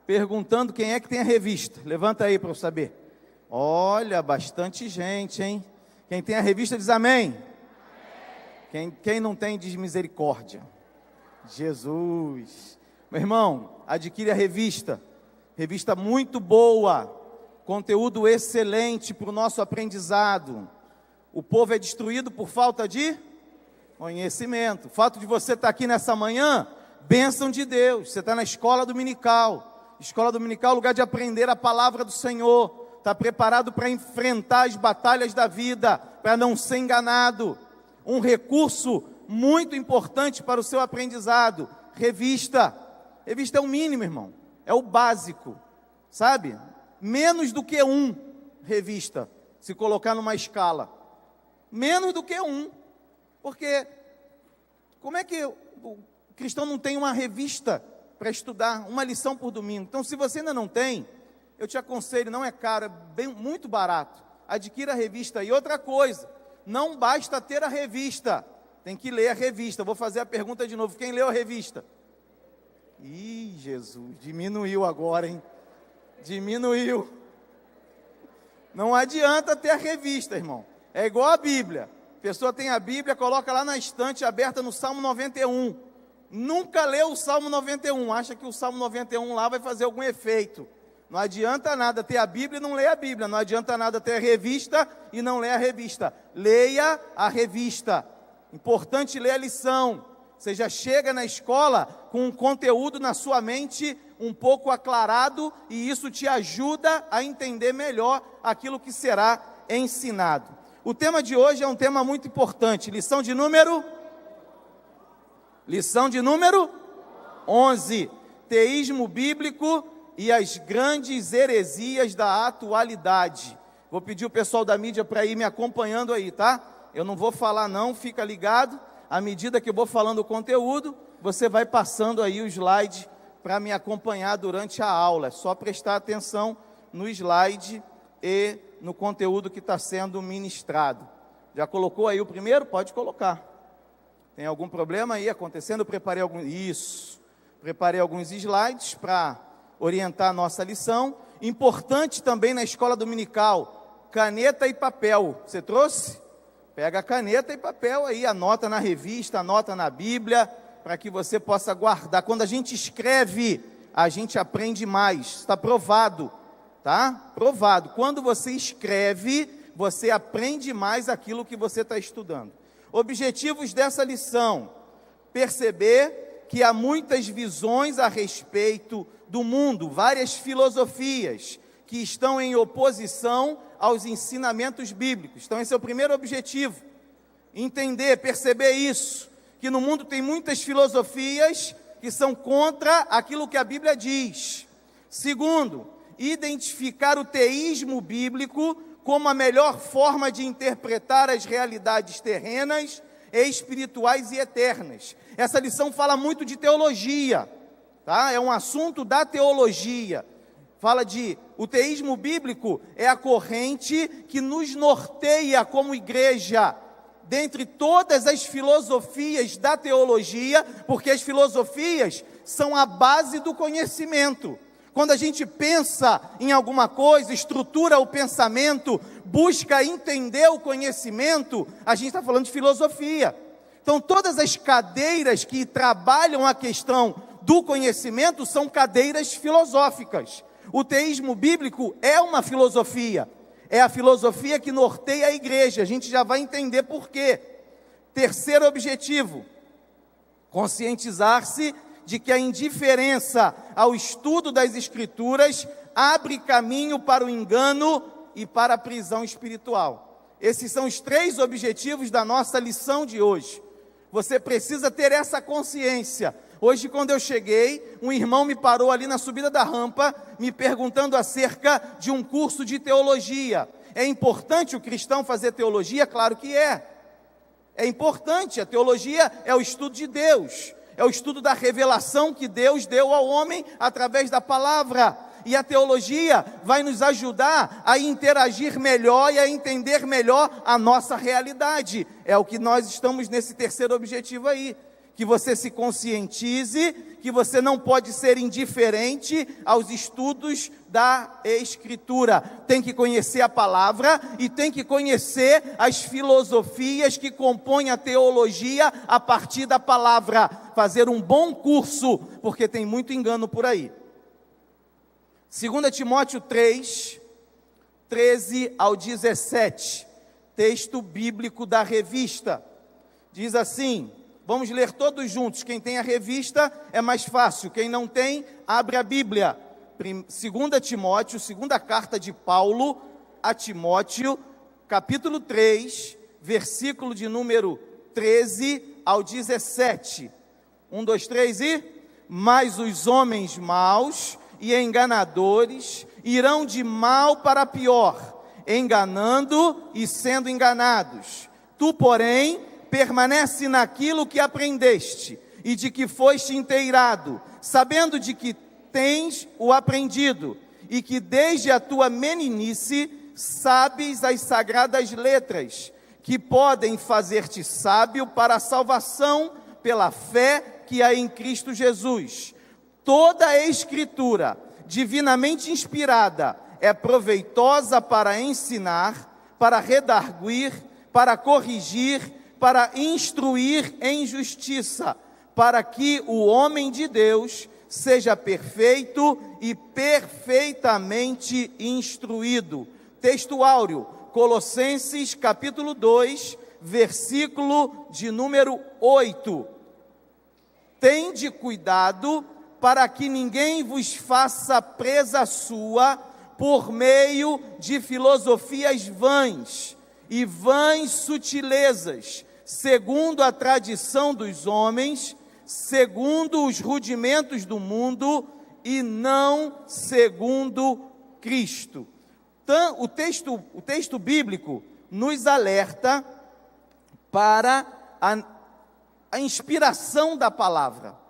Perguntando quem é que tem a revista. Levanta aí para eu saber. Olha, bastante gente, hein? Quem tem a revista diz amém. Quem não tem diz misericórdia. Jesus. Meu irmão, adquire a revista. Revista muito boa. Conteúdo excelente para o nosso aprendizado. O povo é destruído por falta de conhecimento. O fato de você estar aqui nessa manhã, bênção de Deus. Você está na escola dominical. Escola dominical é lugar de aprender a palavra do Senhor. Está preparado para enfrentar as batalhas da vida, para não ser enganado. Um recurso muito importante para o seu aprendizado. Revista. Revista é o mínimo, irmão. É o básico. Sabe? Menos do que um revista, se colocar numa escala. Menos do que um. Porque como é que o cristão não tem uma revista para estudar, uma lição por domingo? Então, se você ainda não tem, eu te aconselho, não é caro, é muito barato. Adquira a revista. E outra coisa, não basta ter a revista, tem que ler a revista. Vou fazer a pergunta de novo, quem leu a revista? Ih, Jesus, diminuiu agora, hein? Diminuiu. Não adianta ter a revista, irmão. É igual a Bíblia. A pessoa tem a Bíblia, coloca lá na estante aberta no Salmo 91. Nunca leu o Salmo 91. Acha que o Salmo 91 lá vai fazer algum efeito. Não adianta nada ter a Bíblia e não ler a Bíblia. Não adianta nada ter a revista e não ler a revista. Leia a revista. Importante ler a lição. Você já chega na escola com um conteúdo na sua mente um pouco aclarado, e isso te ajuda a entender melhor aquilo que será ensinado. O tema de hoje é um tema muito importante. Lição de número 11. Teísmo bíblico e as grandes heresias da atualidade. Vou pedir o pessoal da mídia para ir me acompanhando aí, tá? Eu não vou falar não, fica ligado. À medida que eu vou falando o conteúdo, você vai passando aí o slide para me acompanhar durante a aula. É só prestar atenção no slide e no conteúdo que está sendo ministrado. Já colocou aí o primeiro? Pode colocar. Tem algum problema aí acontecendo? Eu preparei Preparei alguns slides para orientar a nossa lição. Importante também na escola dominical, caneta e papel. Você trouxe? Pega a caneta e papel aí, anota na revista, anota na Bíblia, para que você possa guardar. Quando a gente escreve, a gente aprende mais. Está provado, tá? Provado. Quando você escreve, você aprende mais aquilo que você está estudando. Objetivos dessa lição: perceber que há muitas visões a respeito do mundo, várias filosofias que estão em oposição aos ensinamentos bíblicos. Então esse é o primeiro objetivo, entender, perceber isso, que no mundo tem muitas filosofias que são contra aquilo que a Bíblia diz. Segundo, identificar o teísmo bíblico como a melhor forma de interpretar as realidades terrenas, espirituais e eternas. Essa lição fala muito de teologia, tá? É um assunto da teologia. Fala o teísmo bíblico é a corrente que nos norteia como igreja, dentre todas as filosofias da teologia, porque as filosofias são a base do conhecimento. Quando a gente pensa em alguma coisa, estrutura o pensamento, busca entender o conhecimento, a gente está falando de filosofia. Então todas as cadeiras que trabalham a questão do conhecimento são cadeiras filosóficas. O teísmo bíblico é uma filosofia, é a filosofia que norteia a igreja, a gente já vai entender por quê. Terceiro objetivo, conscientizar-se de que a indiferença ao estudo das Escrituras abre caminho para o engano e para a prisão espiritual. Esses são os 3 objetivos da nossa lição de hoje. Você precisa ter essa consciência. Hoje, quando eu cheguei, um irmão me parou ali na subida da rampa, me perguntando acerca de um curso de teologia. É importante o cristão fazer teologia? Claro que é. É importante, a teologia é o estudo de Deus, é o estudo da revelação que Deus deu ao homem através da palavra. E a teologia vai nos ajudar a interagir melhor e a entender melhor a nossa realidade. É o que nós estamos nesse terceiro objetivo aí. que você se conscientize que você não pode ser indiferente aos estudos da Escritura. Tem que conhecer a palavra e tem que conhecer as filosofias que compõem a teologia a partir da palavra. Fazer um bom curso, porque tem muito engano por aí. 2 Timóteo 3, 13 ao 17, texto bíblico da revista. Diz assim, vamos ler todos juntos. Quem tem a revista é mais fácil, quem não tem, abre a Bíblia. 2 Timóteo, segunda carta de Paulo a Timóteo, capítulo 3, versículo de número 13 ao 17. 1, 2, 3 e... Mas os homens maus e enganadores irão de mal para pior, enganando e sendo enganados. Tu, porém, permanece naquilo que aprendeste e de que foste inteirado, sabendo de que tens o aprendido e que desde a tua meninice sabes as sagradas letras, que podem fazer-te sábio para a salvação pela fé que há em Cristo Jesus. Toda a Escritura, divinamente inspirada, é proveitosa para ensinar, para redarguir, para corrigir, para instruir em justiça, para que o homem de Deus seja perfeito e perfeitamente instruído. Texto áureo, Colossenses capítulo 2, versículo de número 8. Tende cuidado para que ninguém vos faça presa sua por meio de filosofias vãs e vãs sutilezas, segundo a tradição dos homens, segundo os rudimentos do mundo e não segundo Cristo. Então, o texto bíblico nos alerta para a inspiração da palavra,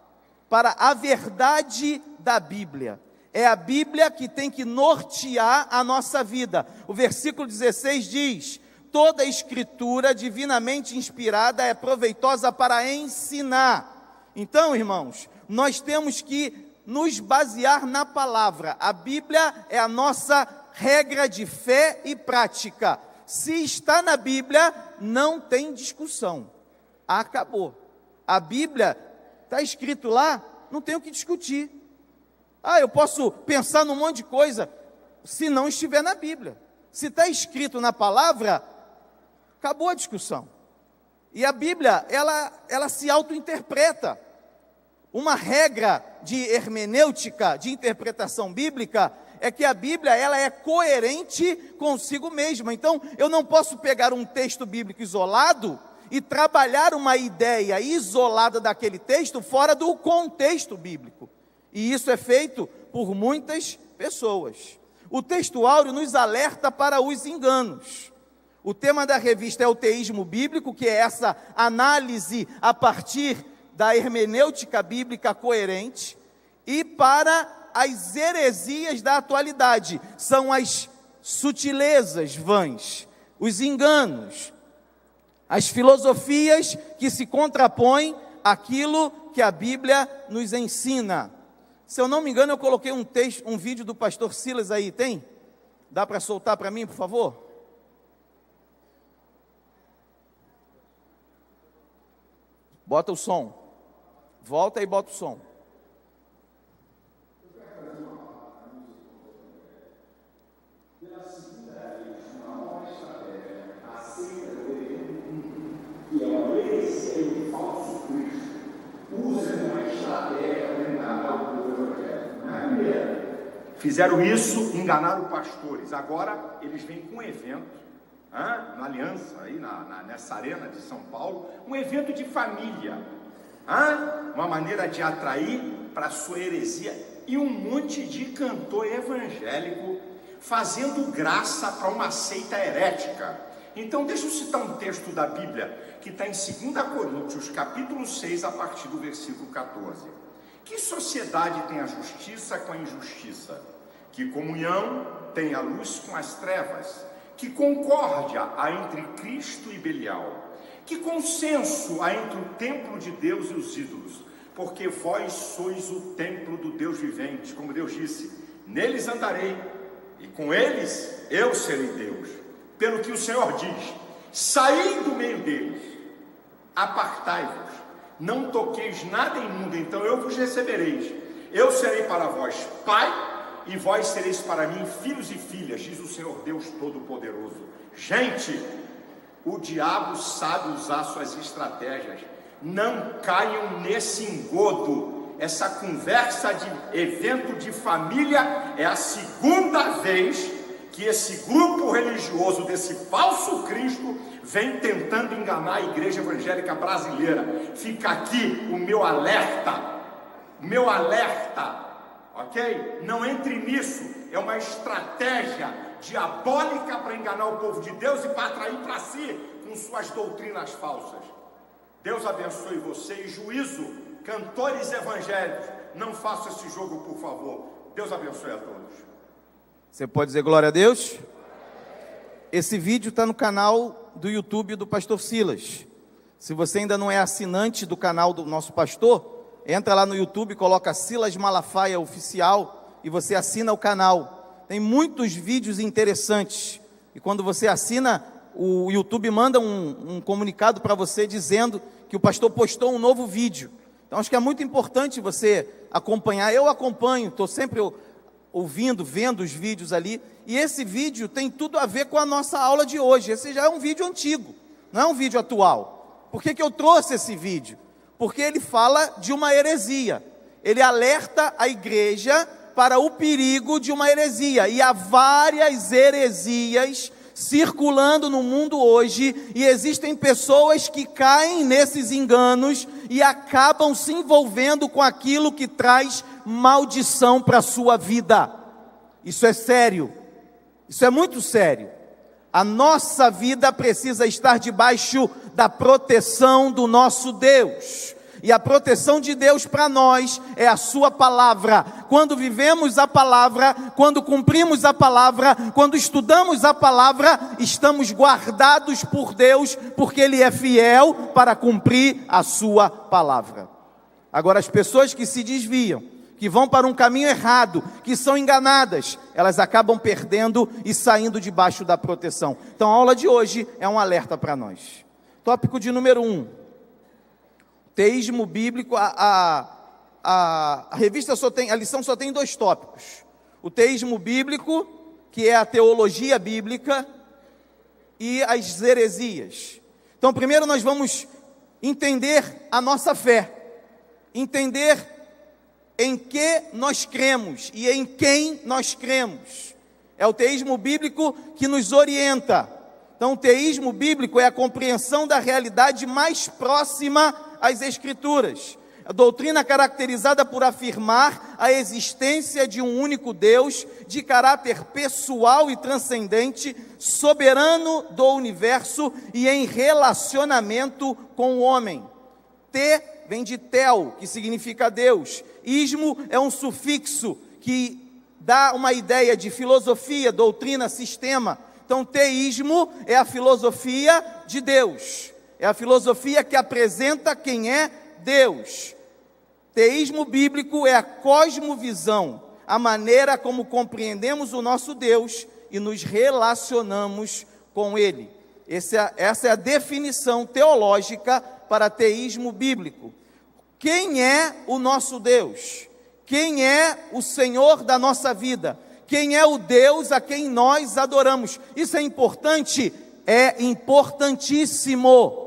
para a verdade da Bíblia. É a Bíblia que tem que nortear a nossa vida. O versículo 16 diz: toda a Escritura divinamente inspirada é proveitosa para ensinar. Então, irmãos, nós temos que nos basear na palavra. A Bíblia é a nossa regra de fé e prática. Se está na Bíblia, não tem discussão. Acabou. A Bíblia está escrito lá, não tem o que discutir. Eu posso pensar num monte de coisa, se não estiver na Bíblia. Se está escrito na palavra, acabou a discussão. E a Bíblia, ela se auto-interpreta. Uma regra de hermenêutica, de interpretação bíblica, é que a Bíblia, ela é coerente consigo mesma. Então, eu não posso pegar um texto bíblico isolado e trabalhar uma ideia isolada daquele texto fora do contexto bíblico. E isso é feito por muitas pessoas. O texto áureo nos alerta para os enganos. O tema da revista é o teísmo bíblico, que é essa análise a partir da hermenêutica bíblica coerente, e para as heresias da atualidade, são as sutilezas vãs, os enganos, as filosofias que se contrapõem àquilo que a Bíblia nos ensina. Se eu não me engano, eu coloquei um vídeo do pastor Silas aí, tem? Dá para soltar para mim, por favor? Bota o som. Volta e bota o som. Fizeram isso, enganaram pastores. Agora eles vêm com um evento, na Aliança, aí nessa arena de São Paulo, um evento de família, uma maneira de atrair para a sua heresia, e um monte de cantor evangélico fazendo graça para uma seita herética. Então deixa eu citar um texto da Bíblia, que está em 2 Coríntios, capítulo 6, a partir do versículo 14. Que sociedade tem a justiça com a injustiça? Que comunhão tem a luz com as trevas? Que concórdia há entre Cristo e Belial? Que consenso há entre o templo de Deus e os ídolos? Porque vós sois o templo do Deus vivente, como Deus disse, neles andarei, e com eles eu serei Deus. Pelo que o Senhor diz, saí do meio deles, apartai-vos, não toqueis nada imundo, então eu vos recebereis. Eu serei para vós pai, e vós sereis para mim filhos e filhas, diz o Senhor Deus Todo-Poderoso. Gente, o diabo sabe usar suas estratégias. Não caiam nesse engodo. Essa conversa de evento de família é a segunda vez que esse grupo religioso desse falso Cristo vem tentando enganar a igreja evangélica brasileira. Fica aqui o meu alerta, ok? Não entre nisso, é uma estratégia diabólica para enganar o povo de Deus e para atrair para si com suas doutrinas falsas. Deus abençoe você e juízo, cantores evangélicos, não façam esse jogo, por favor. Deus abençoe a todos. Você pode dizer glória a Deus? Esse vídeo está no canal do YouTube do pastor Silas. Se você ainda não é assinante do canal do nosso pastor, entra lá no YouTube, coloca Silas Malafaia Oficial e você assina o canal. Tem muitos vídeos interessantes. E quando você assina, o YouTube manda um comunicado para você dizendo que o pastor postou um novo vídeo. Então acho que é muito importante você acompanhar. Eu acompanho, estou sempre ouvindo, vendo os vídeos ali. E esse vídeo tem tudo a ver com a nossa aula de hoje. Esse já é um vídeo antigo, não é um vídeo atual. Por que eu trouxe esse vídeo? Porque ele fala de uma heresia. Ele alerta a igreja para o perigo de uma heresia. E há várias heresias circulando no mundo hoje, e existem pessoas que caem nesses enganos e acabam se envolvendo com aquilo que traz maldição para a sua vida. Isso é sério, isso é muito sério. A nossa vida precisa estar debaixo da proteção do nosso Deus. E a proteção de Deus para nós é a sua palavra. Quando vivemos a palavra, quando cumprimos a palavra, quando estudamos a palavra, estamos guardados por Deus, porque Ele é fiel para cumprir a sua palavra. Agora, as pessoas que se desviam, que vão para um caminho errado, que são enganadas, elas acabam perdendo e saindo debaixo da proteção. Então a aula de hoje é um alerta para nós. Tópico de número 1. Teísmo bíblico. A revista a lição só tem 2 tópicos: o teísmo bíblico, que é a teologia bíblica, e as heresias. Então, primeiro nós vamos entender a nossa fé, entender em que nós cremos e em quem nós cremos. É o teísmo bíblico que nos orienta. Então, o teísmo bíblico é a compreensão da realidade mais próxima às Escrituras. A doutrina caracterizada por afirmar a existência de um único Deus, de caráter pessoal e transcendente, soberano do universo e em relacionamento com o homem. Te vem de tel, que significa Deus. Ismo é um sufixo que dá uma ideia de filosofia, doutrina, sistema. Então, teísmo é a filosofia de Deus. É a filosofia que apresenta quem é Deus. Teísmo bíblico é a cosmovisão, a maneira como compreendemos o nosso Deus e nos relacionamos com Ele. Essa é a definição teológica para teísmo bíblico. Quem é o nosso Deus? Quem é o Senhor da nossa vida? Quem é o Deus a quem nós adoramos? Isso é importante? É importantíssimo.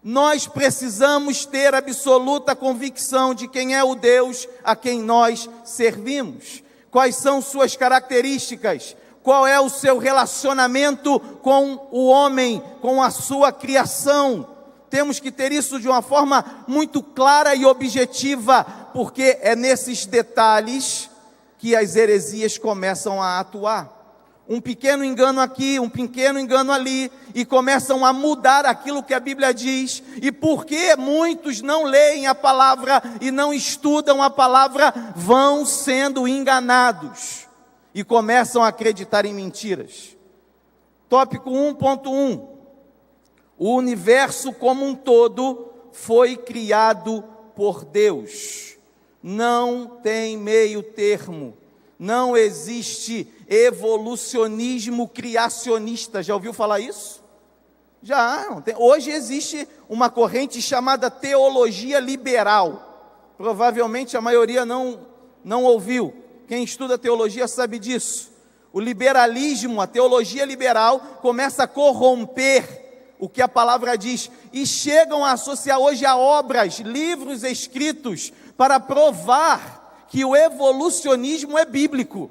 Nós precisamos ter absoluta convicção de quem é o Deus a quem nós servimos. Quais são suas características? Qual é o seu relacionamento com o homem, com a sua criação? Temos que ter isso de uma forma muito clara e objetiva, porque é nesses detalhes que as heresias começam a atuar. Um pequeno engano aqui, um pequeno engano ali, e começam a mudar aquilo que a Bíblia diz. E porque muitos não leem a palavra e não estudam a palavra, vão sendo enganados e começam a acreditar em mentiras. Tópico 1.1. O universo como um todo foi criado por Deus. Não tem meio termo. Não existe evolucionismo criacionista. Já ouviu falar isso? Já. Hoje existe uma corrente chamada teologia liberal. Provavelmente a maioria não ouviu. Quem estuda teologia sabe disso. O liberalismo, a teologia liberal, começa a corromper o que a palavra diz, e chegam a associar hoje a obras, livros escritos, para provar que o evolucionismo é bíblico.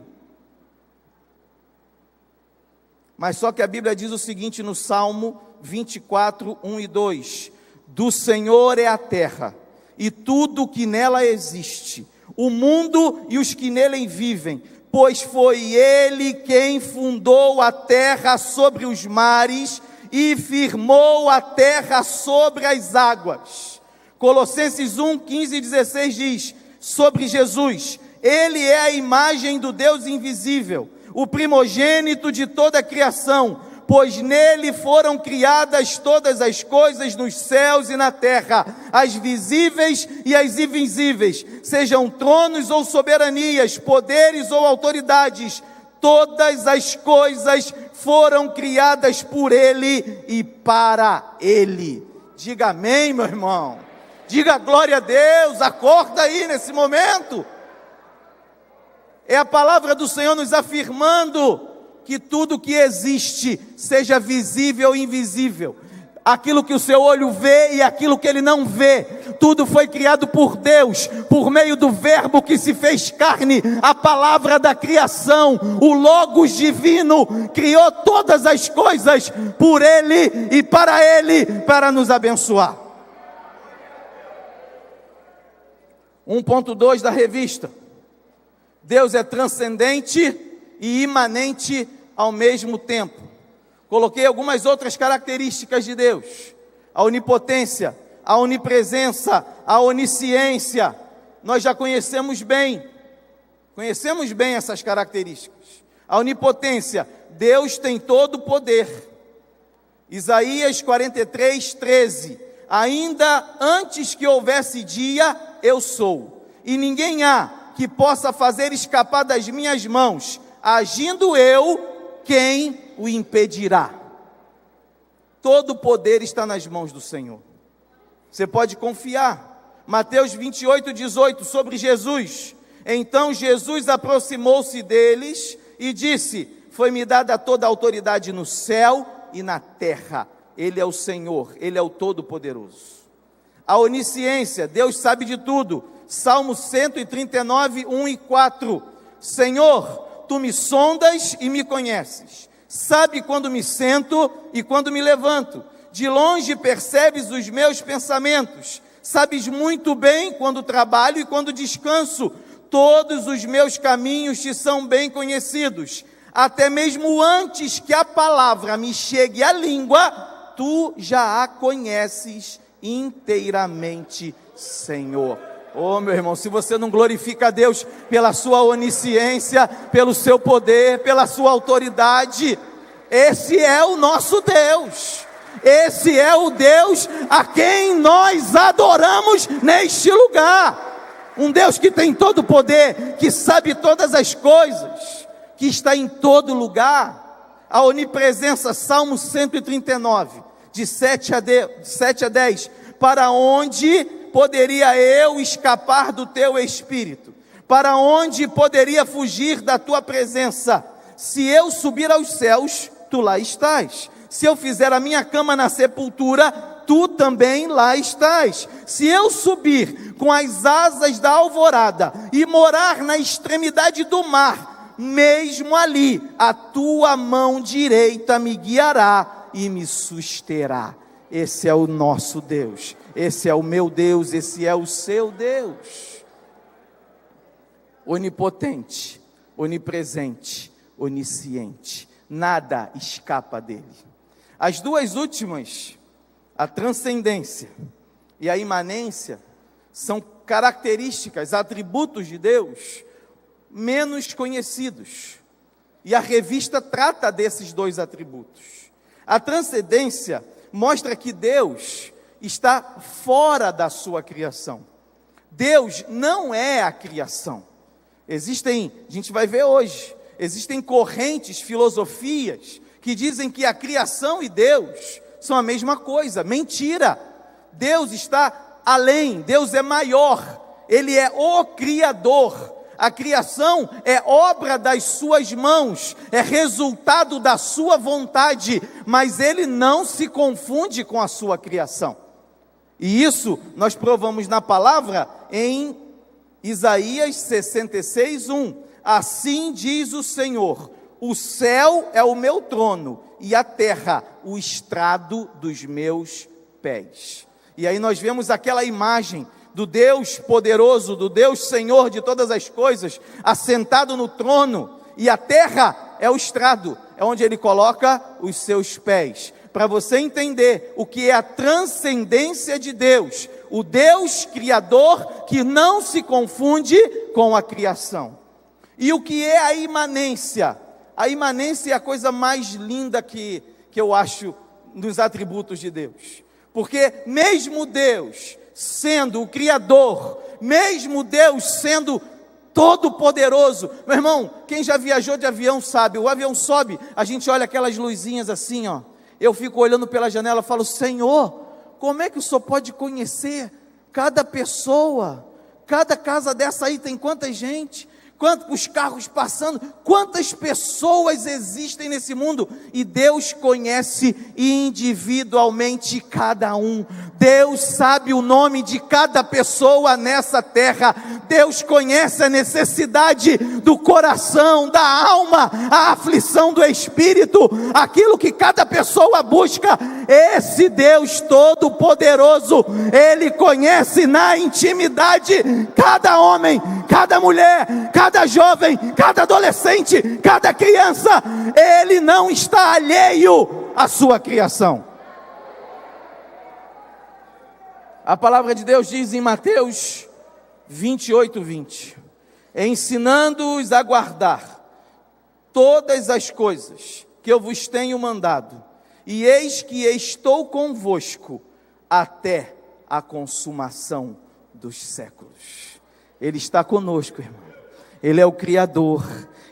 Mas só que a Bíblia diz o seguinte no Salmo 24, 1 e 2, do Senhor é a terra, e tudo o que nela existe, o mundo e os que nele vivem, pois foi Ele quem fundou a terra sobre os mares, e firmou a terra sobre as águas. Colossenses 1, 15 e 16 diz, sobre Jesus, Ele é a imagem do Deus invisível, o primogênito de toda a criação, pois nele foram criadas todas as coisas nos céus e na terra, as visíveis e as invisíveis, sejam tronos ou soberanias, poderes ou autoridades, todas as coisas foram criadas por Ele e para Ele. Diga amém, meu irmão. Diga glória a Deus, acorda aí nesse momento. É a palavra do Senhor nos afirmando que tudo que existe, seja visível ou invisível, aquilo que o seu olho vê e aquilo que ele não vê, tudo foi criado por Deus, por meio do verbo que se fez carne, a palavra da criação, o Logos divino, criou todas as coisas por Ele e para nos abençoar. 1.2 da revista, Deus é transcendente e imanente ao mesmo tempo. Coloquei algumas outras características de Deus: a onipotência, a onipresença, a onisciência. Nós já conhecemos bem essas características. A onipotência, Deus tem todo o poder. Isaías 43, 13. Ainda antes que houvesse dia, eu sou, e ninguém há que possa fazer escapar das minhas mãos. Agindo eu, quem o impedirá? Todo o poder está nas mãos do Senhor. Você pode confiar. Mateus 28, 18, sobre Jesus. Então Jesus aproximou-se deles e disse: foi-me dada toda a autoridade no céu e na terra. Ele é o Senhor, Ele é o Todo-Poderoso. A onisciência, Deus sabe de tudo. Salmo 139, 1 e 4. Senhor, Tu me sondas e me conheces. Sabe quando me sento e quando me levanto. De longe percebes os meus pensamentos. Sabes muito bem quando trabalho e quando descanso. Todos os meus caminhos te são bem conhecidos. Até mesmo antes que a palavra me chegue à língua, Tu já a conheces inteiramente, Senhor. Oh, meu irmão, se você não glorifica a Deus pela sua onisciência, pelo seu poder, pela sua autoridade, esse é o nosso Deus. Esse é o Deus a quem nós adoramos neste lugar. Um Deus que tem todo o poder, que sabe todas as coisas, que está em todo lugar. A onipresença, Salmo 139, de 7 a 10. Para onde poderia eu escapar do Teu Espírito? Para onde poderia fugir da Tua presença? Se eu subir aos céus, Tu lá estás. Se eu fizer a minha cama na sepultura, Tu também lá estás. Se eu subir com as asas da alvorada e morar na extremidade do mar, mesmo ali, a Tua mão direita me guiará e me susterá. Esse é o nosso Deus. Esse é o meu Deus, esse é o seu Deus. Onipotente, onipresente, onisciente. Nada escapa dele. As duas últimas, a transcendência e a imanência, são características, atributos de Deus menos conhecidos. E a revista trata desses dois atributos. A transcendência mostra que Deus está fora da sua criação. Deus não é a criação. A gente vai ver hoje, existem correntes, filosofias, que dizem que a criação e Deus são a mesma coisa. Mentira! Deus está além, Deus é maior, Ele é o Criador. A criação é obra das suas mãos, é resultado da sua vontade, mas Ele não se confunde com a sua criação. E isso nós provamos na palavra em Isaías 66:1. Assim diz o Senhor: o céu é o meu trono e a terra o estrado dos meus pés. E aí nós vemos aquela imagem do Deus poderoso, do Deus Senhor de todas as coisas, assentado no trono, e a terra é o estrado, é onde Ele coloca os seus pés. Para você entender o que é a transcendência de Deus, o Deus Criador que não se confunde com a criação. E o que é a imanência? A imanência é a coisa mais linda que eu acho nos atributos de Deus. Porque mesmo Deus sendo o Criador, mesmo Deus sendo todo-poderoso, meu irmão, quem já viajou de avião sabe, o avião sobe, a gente olha aquelas luzinhas assim, ó, eu fico olhando pela janela e falo: Senhor, como é que o Senhor pode conhecer cada pessoa? Cada casa dessa aí tem quanta gente? Quantos carros passando, quantas pessoas existem nesse mundo, e Deus conhece individualmente cada um. Deus sabe o nome de cada pessoa nessa terra. Deus conhece a necessidade do coração, da alma, a aflição do espírito, aquilo que cada pessoa busca. Esse Deus todo-poderoso, Ele conhece na intimidade cada homem, cada mulher, cada jovem, cada adolescente, cada criança. Ele não está alheio à sua criação. A palavra de Deus diz em Mateus 28:20: ensinando-os a guardar todas as coisas que eu vos tenho mandado, e eis que estou convosco até a consumação dos séculos. Ele está conosco, irmão. Ele é o Criador,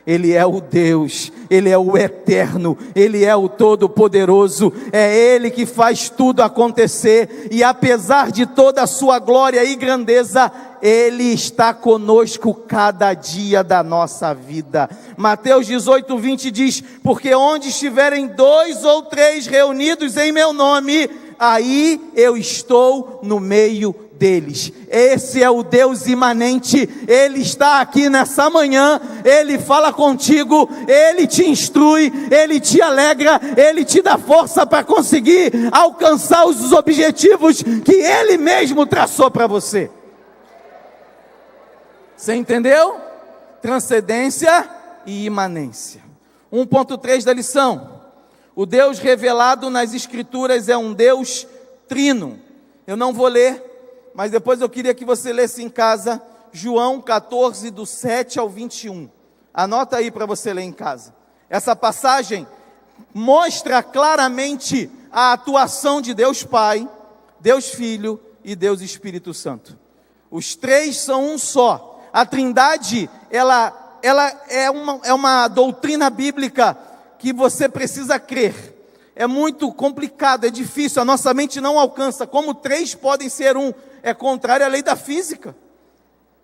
Ele é o Deus, Ele é o Eterno, Ele é o Todo-Poderoso, é Ele que faz tudo acontecer, e apesar de toda a sua glória e grandeza, Ele está conosco cada dia da nossa vida. Mateus 18:20 diz: porque onde estiverem 2 ou 3 reunidos em meu nome, aí eu estou no meio deles. Esse é o Deus imanente. Ele está aqui nessa manhã, Ele fala contigo, Ele te instrui, Ele te alegra, Ele te dá força para conseguir alcançar os objetivos que Ele mesmo traçou para você. Você entendeu? Transcendência e imanência. 1.3 da lição: o Deus revelado nas Escrituras é um Deus trino. Eu não vou ler, mas depois eu queria que você lesse em casa João 14, do 7 ao 21. Anota aí para você ler em casa. Essa passagem mostra claramente a atuação de Deus Pai, Deus Filho e Deus Espírito Santo. Os três são um só. A Trindade, ela é uma doutrina bíblica que você precisa crer. É muito complicado, é difícil, a nossa mente não alcança. Como três podem ser um? É contrário à lei da física.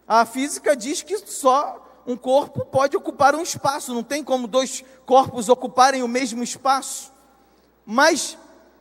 A física diz que só um corpo pode ocupar um espaço, não tem como 2 corpos ocuparem o mesmo espaço. Mas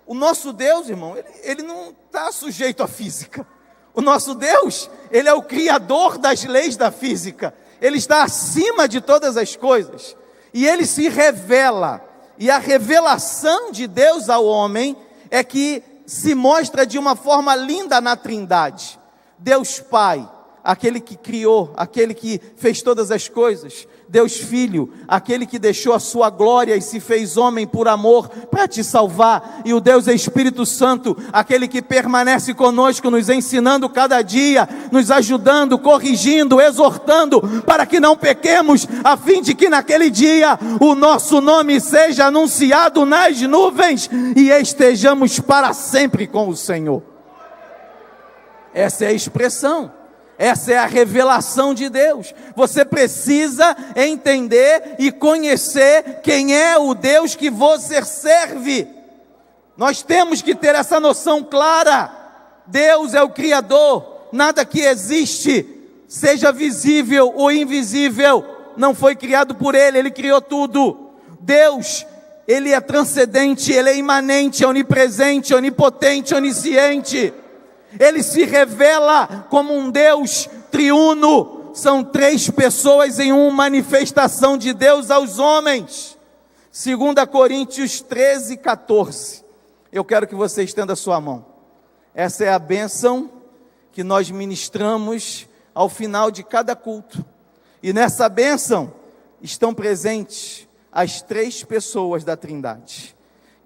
o nosso Deus, irmão, ele não está sujeito à física. O nosso Deus, Ele é o Criador das leis da física. Ele está acima de todas as coisas. E Ele se revela. E a revelação de Deus ao homem é que se mostra de uma forma linda na Trindade. Deus Pai, aquele que criou, aquele que fez todas as coisas, Deus Filho, aquele que deixou a sua glória e se fez homem por amor para te salvar, e o Deus Espírito Santo, aquele que permanece conosco, nos ensinando cada dia, nos ajudando, corrigindo, exortando, para que não pequemos, a fim de que naquele dia o nosso nome seja anunciado nas nuvens e estejamos para sempre com o Senhor. Essa é a expressão. Essa é a revelação de Deus. Você precisa entender e conhecer quem é o Deus que você serve. Nós temos que ter essa noção clara. Deus é o Criador. Nada que existe, seja visível ou invisível, não foi criado por Ele, Ele criou tudo. Deus, Ele é transcendente, Ele é imanente, é onipresente, onipotente, onisciente. Ele se revela como um Deus triuno. São 3 pessoas em uma manifestação de Deus aos homens. 2 Coríntios 13, 14. Eu quero que você estenda a sua mão. Essa é a bênção que nós ministramos ao final de cada culto. E nessa bênção estão presentes as 3 pessoas da Trindade.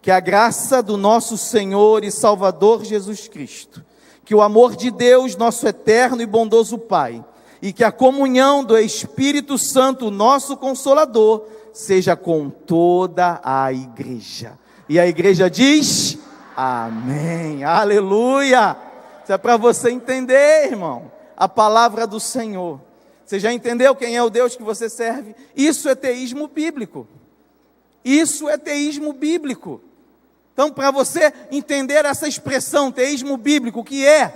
Que a graça do nosso Senhor e Salvador Jesus Cristo, que o amor de Deus, nosso eterno e bondoso Pai, e que a comunhão do Espírito Santo, nosso Consolador, seja com toda a igreja. E a igreja diz: amém, aleluia. Isso é para você entender, irmão, a palavra do Senhor. Você já entendeu quem é o Deus que você serve? Isso é teísmo bíblico. Isso é teísmo bíblico. Então, para você entender essa expressão, teísmo bíblico, o que é?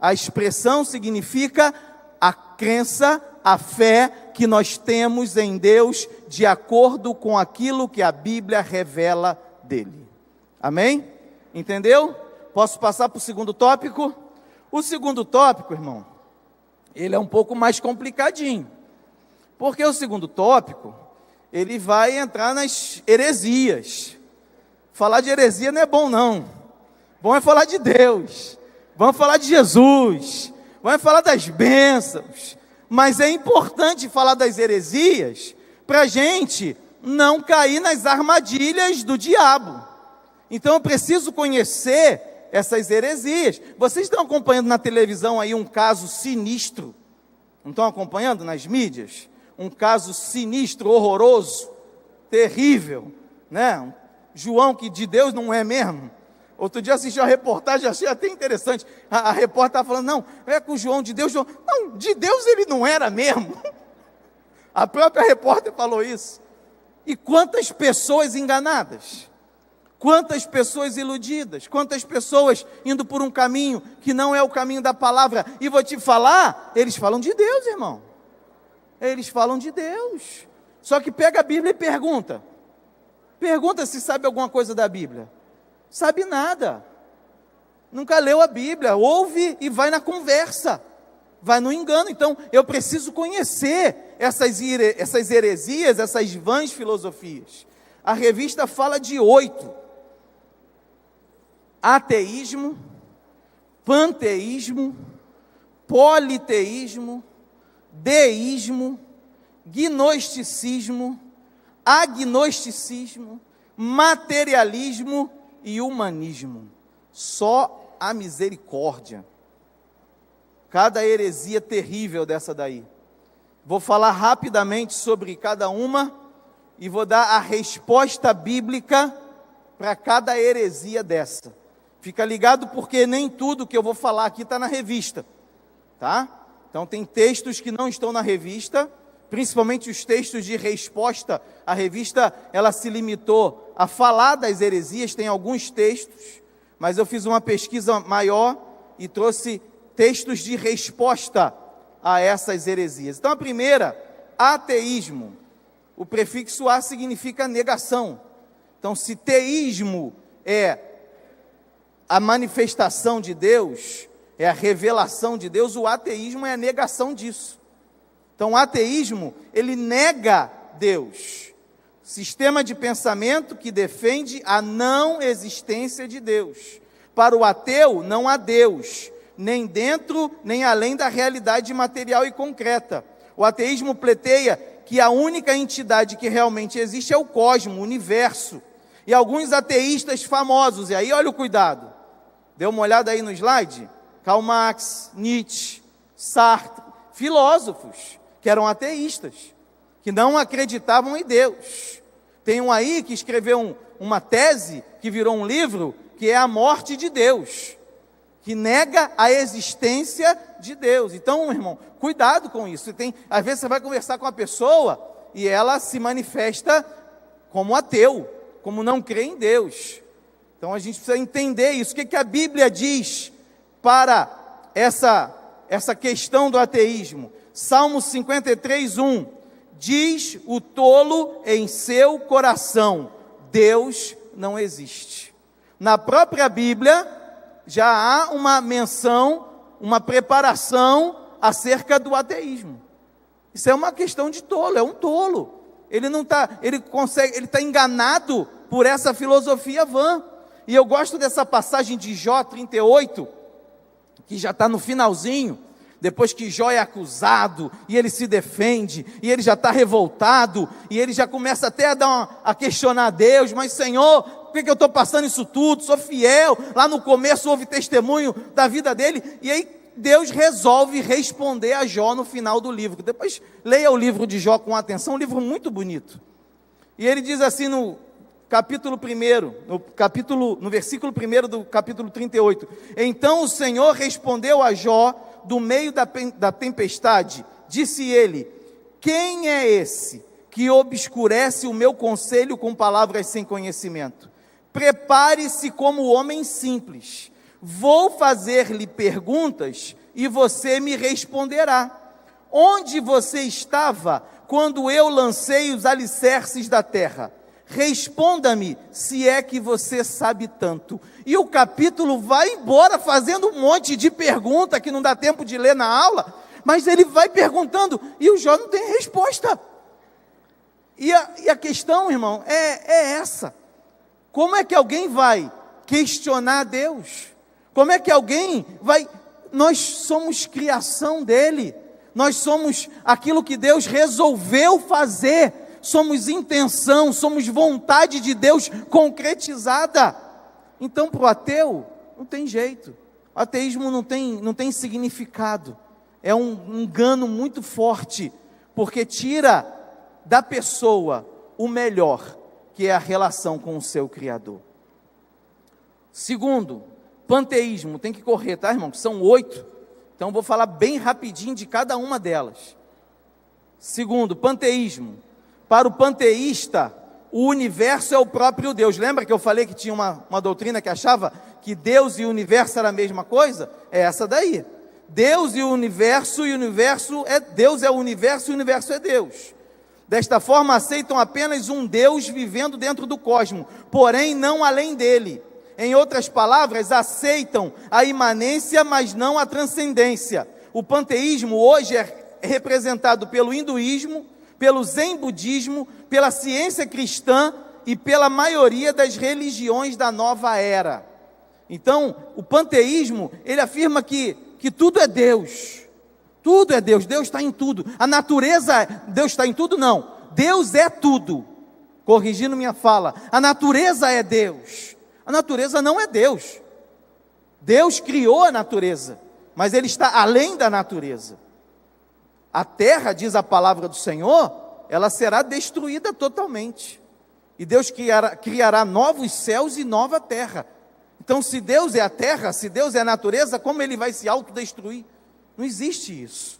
A expressão significa a crença, a fé que nós temos em Deus, de acordo com aquilo que a Bíblia revela dele. Amém? Entendeu? Posso passar para o segundo tópico? O segundo tópico, irmão, ele é um pouco mais complicadinho. Porque o segundo tópico, ele vai entrar nas heresias. Falar de heresia não é bom, não. Bom é falar de Deus. Vamos falar de Jesus. Vamos falar das bênçãos. Mas é importante falar das heresias para a gente não cair nas armadilhas do diabo. Então eu preciso conhecer essas heresias. Vocês estão acompanhando na televisão aí um caso sinistro? Não estão acompanhando nas mídias? Um caso sinistro, horroroso, terrível, né? João, que de Deus não é mesmo. Outro dia assisti a reportagem, achei até interessante. A repórter estava falando, não, é que o João de Deus... Não, de Deus ele não era mesmo. A própria repórter falou isso. E quantas pessoas enganadas. Quantas pessoas iludidas. Quantas pessoas indo por um caminho que não é o caminho da palavra. E vou te falar, eles falam de Deus, irmão. Eles falam de Deus. Só que pega a Bíblia e pergunta. Pergunta se sabe alguma coisa da Bíblia. Sabe nada. Nunca leu a Bíblia. Ouve e vai na conversa. Vai no engano. Então, eu preciso conhecer essas heresias, essas vãs filosofias. A revista fala de 8. Ateísmo, panteísmo, politeísmo, deísmo, gnosticismo, agnosticismo, materialismo e humanismo. Só a misericórdia. Cada heresia terrível dessa daí. Vou falar rapidamente sobre cada uma e vou dar a resposta bíblica para cada heresia dessa. Fica ligado porque nem tudo que eu vou falar aqui está na revista, tá? Então tem textos que não estão na revista, principalmente os textos de resposta. A revista, ela se limitou a falar das heresias, tem alguns textos, mas eu fiz uma pesquisa maior e trouxe textos de resposta a essas heresias. Então a primeira, ateísmo. O prefixo a significa negação. Então se teísmo é a manifestação de Deus, é a revelação de Deus, o ateísmo é a negação disso. Então, o ateísmo, ele nega Deus. Sistema de pensamento que defende a não existência de Deus. Para o ateu, não há Deus. nem dentro, nem além da realidade material e concreta. O ateísmo pleiteia que a única entidade que realmente existe é o cosmos, o universo. E alguns ateístas famosos, e aí olha o cuidado, dê uma olhada aí no slide, Karl Marx, Nietzsche, Sartre, filósofos que eram ateístas, que não acreditavam em Deus. Tem um aí que escreveu uma tese, que virou um livro, que é a morte de Deus, que nega a existência de Deus. Então, meu irmão, cuidado com isso. Às vezes você vai conversar com a pessoa e ela se manifesta como ateu, como não crê em Deus. Então a gente precisa entender isso. O que a Bíblia diz para essa questão do ateísmo? Salmo 53, 1. Diz o tolo em seu coração: Deus não existe. Na própria Bíblia já há uma menção, uma preparação acerca do ateísmo. Isso é uma questão de tolo, é um tolo. Ele está enganado por essa filosofia vã. E eu gosto dessa passagem de Jó 38, que já está no finalzinho, depois que Jó é acusado, e ele se defende, e ele já está revoltado, e ele já começa até a questionar Deus: mas Senhor, por que eu estou passando isso tudo? Sou fiel. Lá no começo houve testemunho da vida dele, e aí Deus resolve responder a Jó no final do livro. Depois leia o livro de Jó com atenção, um livro muito bonito. E ele diz assim no capítulo 1, no versículo 1 do capítulo 38: então o Senhor respondeu a Jó do meio da tempestade, disse ele: quem é esse que obscurece o meu conselho com palavras sem conhecimento? Prepare-se como homem simples, vou fazer-lhe perguntas e você me responderá. Onde você estava quando eu lancei os alicerces da terra? Responda-me, se é que você sabe tanto. E o capítulo vai embora fazendo um monte de pergunta que não dá tempo de ler na aula, mas ele vai perguntando e o Jó não tem resposta. E a questão, irmão, é essa: como é que alguém vai questionar Deus? Como é que alguém vai... Nós somos criação dele, nós somos aquilo que Deus resolveu fazer, somos intenção, somos vontade de Deus concretizada. Então, para o ateu, não tem jeito. O ateísmo não tem significado. É um engano muito forte, porque tira da pessoa o melhor, que é a relação com o seu Criador. Segundo, panteísmo. Tem que correr, tá, irmão? São 8. Então, vou falar bem rapidinho de cada uma delas. Segundo, panteísmo. Para o panteísta, o universo é o próprio Deus. Lembra que eu falei que tinha uma doutrina que achava que Deus e o universo era a mesma coisa? É essa daí. Deus e o universo é Deus, é o universo e o universo é Deus. Desta forma, aceitam apenas um Deus vivendo dentro do cosmos, porém não além dele. Em outras palavras, aceitam a imanência, mas não a transcendência. O panteísmo hoje é representado pelo hinduísmo, pelo zen budismo, pela ciência cristã e pela maioria das religiões da nova era. Então, o panteísmo, ele afirma que tudo é Deus. Tudo é Deus, Deus está em tudo. A natureza, Deus está em tudo? Não. Deus é tudo. Corrigindo minha fala, a natureza é Deus. A natureza não é Deus. Deus criou a natureza, mas Ele está além da natureza. A terra, diz a palavra do Senhor, ela será destruída totalmente. E Deus criará novos céus e nova terra. Então, se Deus é a terra, se Deus é a natureza, como Ele vai se autodestruir? Não existe isso.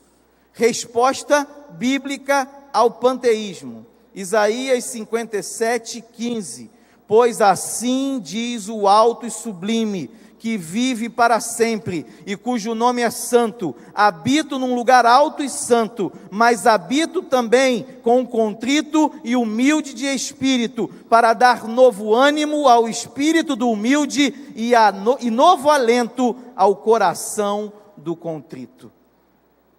Resposta bíblica ao panteísmo. Isaías 57, 15. Pois assim diz o alto e sublime, que vive para sempre, e cujo nome é santo: habito num lugar alto e santo, mas habito também com o contrito e humilde de espírito, para dar novo ânimo ao espírito do humilde e novo alento ao coração do contrito.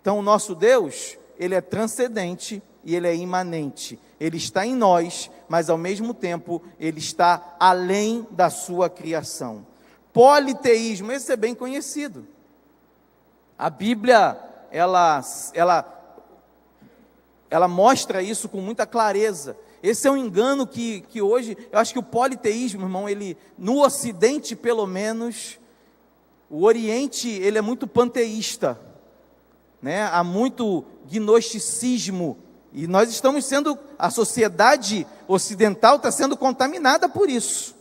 Então o nosso Deus, Ele é transcendente e Ele é imanente. Ele está em nós, mas ao mesmo tempo Ele está além da sua criação. Politeísmo, esse é bem conhecido. A Bíblia, ela mostra isso com muita clareza. Esse é um engano que hoje, eu acho que o politeísmo, irmão, ele, no Ocidente pelo menos, o Oriente, ele é muito panteísta, né? Há muito gnosticismo, e nós estamos sendo, a sociedade ocidental está sendo contaminada por isso.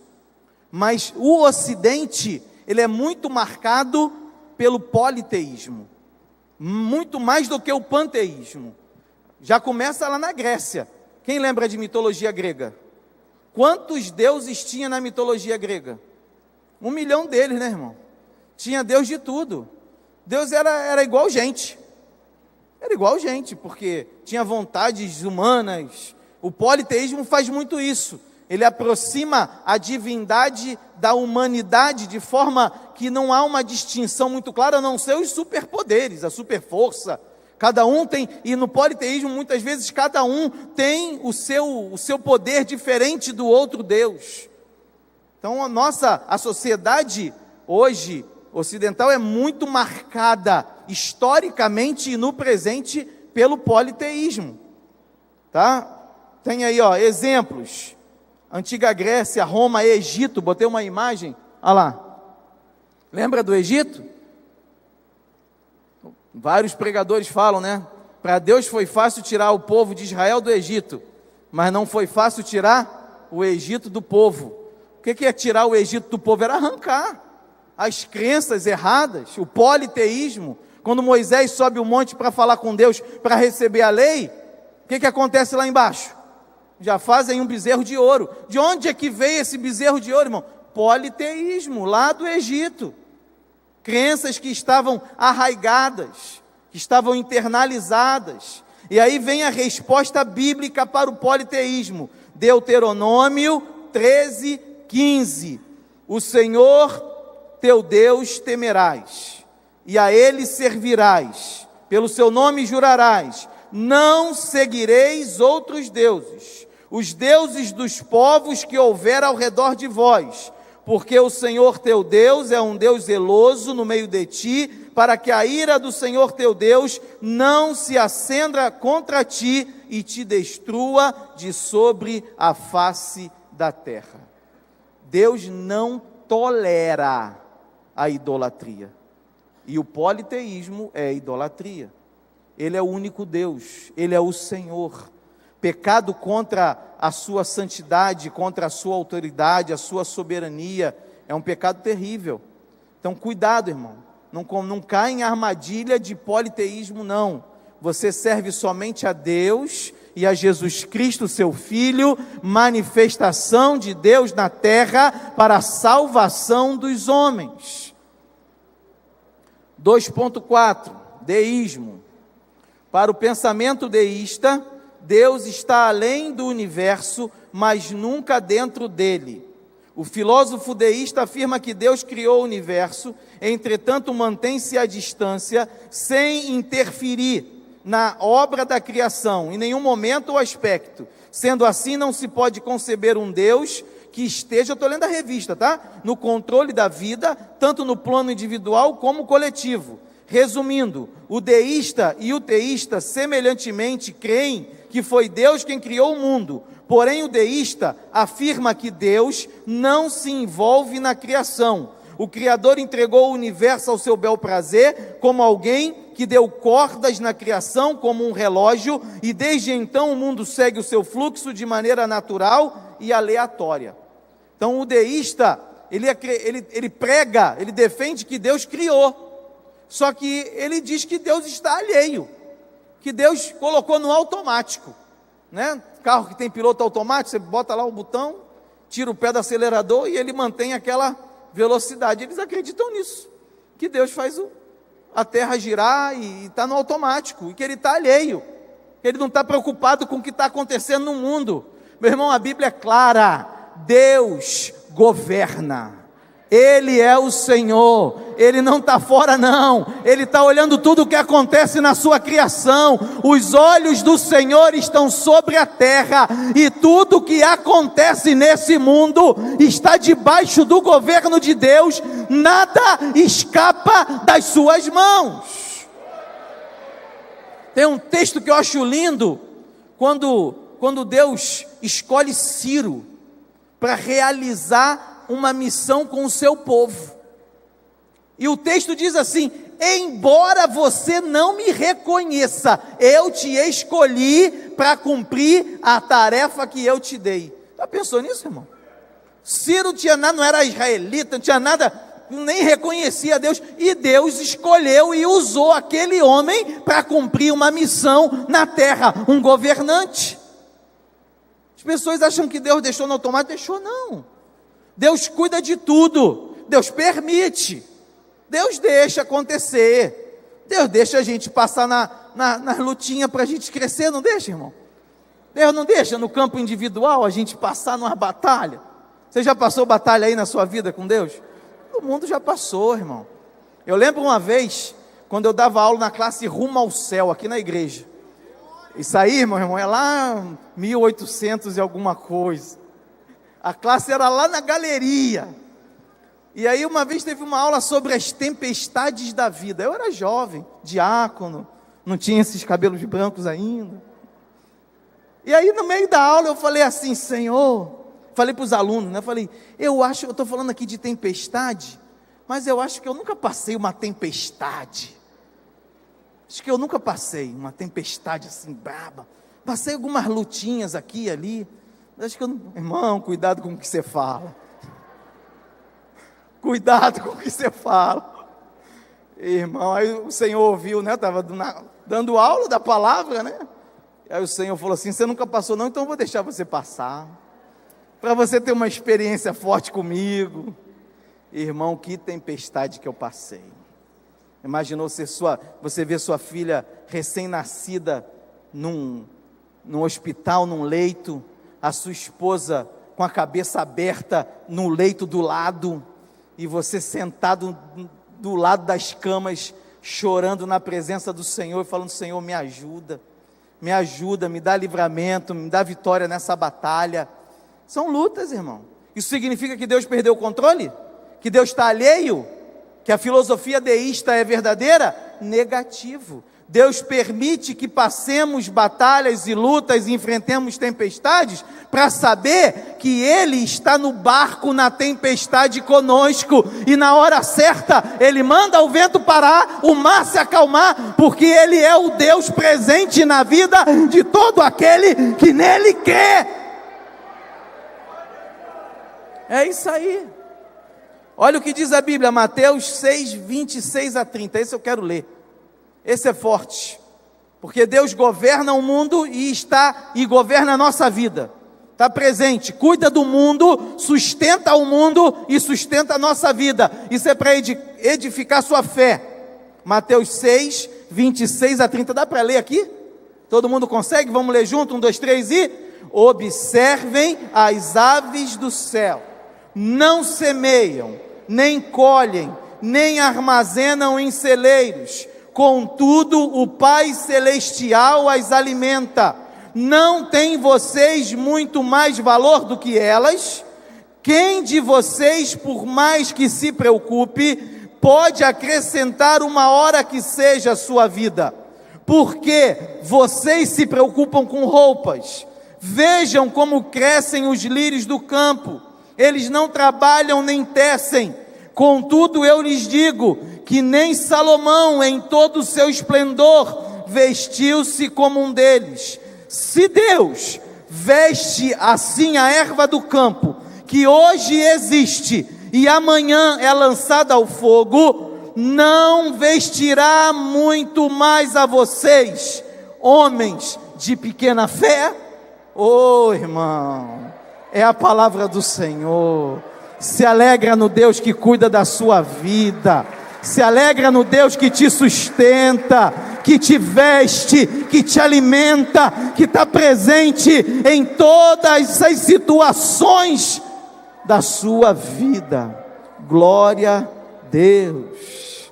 Mas o Ocidente, ele é muito marcado pelo politeísmo, muito mais do que o panteísmo. Já começa lá na Grécia. Quem lembra de mitologia grega? Quantos deuses tinha na mitologia grega? 1 milhão deles, né, irmão? Tinha Deus de tudo. Deus era igual gente. Era igual gente, porque tinha vontades humanas. O politeísmo faz muito isso. Ele aproxima a divindade da humanidade de forma que não há uma distinção muito clara, a não ser os superpoderes, a superforça. Cada um tem, e no politeísmo muitas vezes cada um tem o seu poder diferente do outro Deus. Então a sociedade hoje ocidental é muito marcada historicamente e no presente pelo politeísmo, tá? Tem aí, exemplos. Antiga Grécia, Roma, Egito, botei uma imagem, olha lá. Lembra do Egito? Vários pregadores falam, né? Para Deus foi fácil tirar o povo de Israel do Egito, mas não foi fácil tirar o Egito do povo. O que é tirar o Egito do povo? Era arrancar as crenças erradas, o politeísmo. Quando Moisés sobe o monte para falar com Deus, para receber a lei, o que acontece lá embaixo? Já fazem um bezerro de ouro. De onde é que veio esse bezerro de ouro, irmão? Politeísmo, lá do Egito. Crenças que estavam arraigadas, que estavam internalizadas. E aí vem a resposta bíblica para o politeísmo. Deuteronômio 13:15. O Senhor teu Deus temerás, e a Ele servirás, pelo seu nome jurarás, não seguireis outros deuses, os deuses dos povos que houver ao redor de vós, porque o Senhor teu Deus é um Deus zeloso no meio de ti, para que a ira do Senhor teu Deus não se acenda contra ti e te destrua de sobre a face da terra. Deus não tolera a idolatria, e o politeísmo é idolatria. Ele é o único Deus, Ele é o Senhor. Pecado contra a sua santidade, contra a sua autoridade, a sua soberania, é um pecado terrível. Então cuidado, irmão, não cai em armadilha de politeísmo, não. Você serve somente a Deus e a Jesus Cristo, seu Filho, manifestação de Deus na terra para a salvação dos homens. 2.4, deísmo. Para o pensamento deísta, Deus está além do universo, mas nunca dentro dele. O filósofo deísta afirma que Deus criou o universo, entretanto mantém-se à distância, sem interferir na obra da criação, em nenhum momento ou aspecto. Sendo assim, não se pode conceber um Deus que esteja, eu estou lendo a revista, tá? No controle da vida, tanto no plano individual como coletivo. Resumindo, o deísta e o teísta semelhantemente creem que foi Deus quem criou o mundo, porém o deísta afirma que Deus não se envolve na criação. O Criador entregou o universo ao seu bel prazer, como alguém que deu cordas na criação, como um relógio, e desde então o mundo segue o seu fluxo de maneira natural e aleatória. Então o deísta, ele prega, ele defende que Deus criou, só que ele diz que Deus está alheio, que Deus colocou no automático, né? Carro que tem piloto automático, você bota lá o botão, tira o pé do acelerador e ele mantém aquela velocidade. Eles acreditam nisso, que Deus faz a terra girar e está no automático, e que ele está alheio, que ele não está preocupado com o que está acontecendo no mundo. Meu irmão, a Bíblia é clara, Deus governa, Ele é o Senhor, Ele não está fora não, Ele está olhando tudo o que acontece na sua criação. Os olhos do Senhor estão sobre a terra, e tudo o que acontece nesse mundo está debaixo do governo de Deus, nada escapa das suas mãos. Tem um texto que eu acho lindo, quando Deus escolhe Ciro para realizar uma missão com o seu povo. E o texto diz assim: embora você não me reconheça, eu te escolhi para cumprir a tarefa que eu te dei. Já pensou nisso, irmão? Ciro tinha nada, não era israelita, não tinha nada, nem reconhecia Deus, e Deus escolheu e usou aquele homem para cumprir uma missão na terra, um governante. As pessoas acham que Deus deixou no automático. Deixou não. Deus cuida de tudo, Deus permite, Deus deixa acontecer, Deus deixa a gente passar na lutinha para a gente crescer, não deixa, irmão? Deus não deixa no campo individual a gente passar numa batalha. Você já passou batalha aí na sua vida com Deus? Todo mundo já passou, irmão. Eu lembro uma vez, quando eu dava aula na classe Rumo ao Céu, aqui na igreja. Isso aí, meu irmão, é lá 1800 e alguma coisa. A classe era lá na galeria. E aí uma vez teve uma aula sobre as tempestades da vida. Eu era jovem, diácono, não tinha esses cabelos brancos ainda. E aí no meio da aula eu falei assim: Senhor, falei para os alunos, né? Falei, eu estou falando aqui de tempestade, mas eu acho que eu nunca passei uma tempestade. Acho que eu nunca passei uma tempestade assim braba. Passei algumas lutinhas aqui e ali. Acho que eu não... Irmão, cuidado com o que você fala. Cuidado com o que você fala. Irmão, aí o Senhor ouviu, né? Estava dando aula da palavra, né? Aí o Senhor falou assim: você nunca passou não, então eu vou deixar você passar, para você ter uma experiência forte comigo. Irmão, que tempestade que eu passei. Imaginou você ver sua filha recém-nascida num hospital, num leito, a sua esposa com a cabeça aberta no leito do lado, e você sentado do lado das camas, chorando na presença do Senhor, e falando: Senhor, me ajuda, me dá livramento, me dá vitória nessa batalha. São lutas, irmão. Isso significa que Deus perdeu o controle? Que Deus está alheio? Que a filosofia deísta é verdadeira? Negativo. Deus permite que passemos batalhas e lutas e enfrentemos tempestades para saber que Ele está no barco na tempestade conosco, e na hora certa Ele manda o vento parar, o mar se acalmar, porque Ele é o Deus presente na vida de todo aquele que nele crê. É isso aí. Olha o que diz a Bíblia, Mateus 6, 26 a 30, esse eu quero ler. Esse é forte, porque Deus governa o mundo e governa a nossa vida, está presente, cuida do mundo, sustenta o mundo e sustenta a nossa vida. Isso é para edificar sua fé. Mateus 6, 26 a 30, dá para ler aqui? Todo mundo consegue? Vamos ler junto, 1, 2, 3 e... Observem as aves do céu, não semeiam, nem colhem, nem armazenam em celeiros, contudo o Pai Celestial as alimenta. Não tem vocês muito mais valor do que elas? Quem de vocês, por mais que se preocupe, pode acrescentar uma hora que seja a sua vida? Porque vocês se preocupam com roupas. Vejam como crescem os lírios do campo. Eles não trabalham nem tecem. Contudo, eu lhes digo que nem Salomão, em todo o seu esplendor, vestiu-se como um deles. Se Deus veste assim a erva do campo, que hoje existe e amanhã é lançada ao fogo, não vestirá muito mais a vocês, homens de pequena fé? Oh, irmão, é a palavra do Senhor. Se alegra no Deus que cuida da sua vida, se alegra no Deus que te sustenta, que te veste, que te alimenta, que está presente em todas as situações da sua vida. Glória a Deus.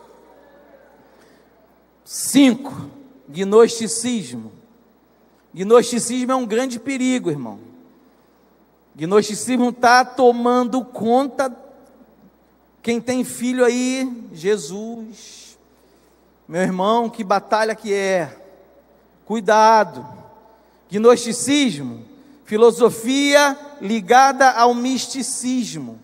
5. Gnosticismo. Gnosticismo é um grande perigo, irmão. Gnosticismo está tomando conta. Quem tem filho aí, Jesus, meu irmão, que batalha que é. Cuidado. Gnosticismo, filosofia ligada ao misticismo,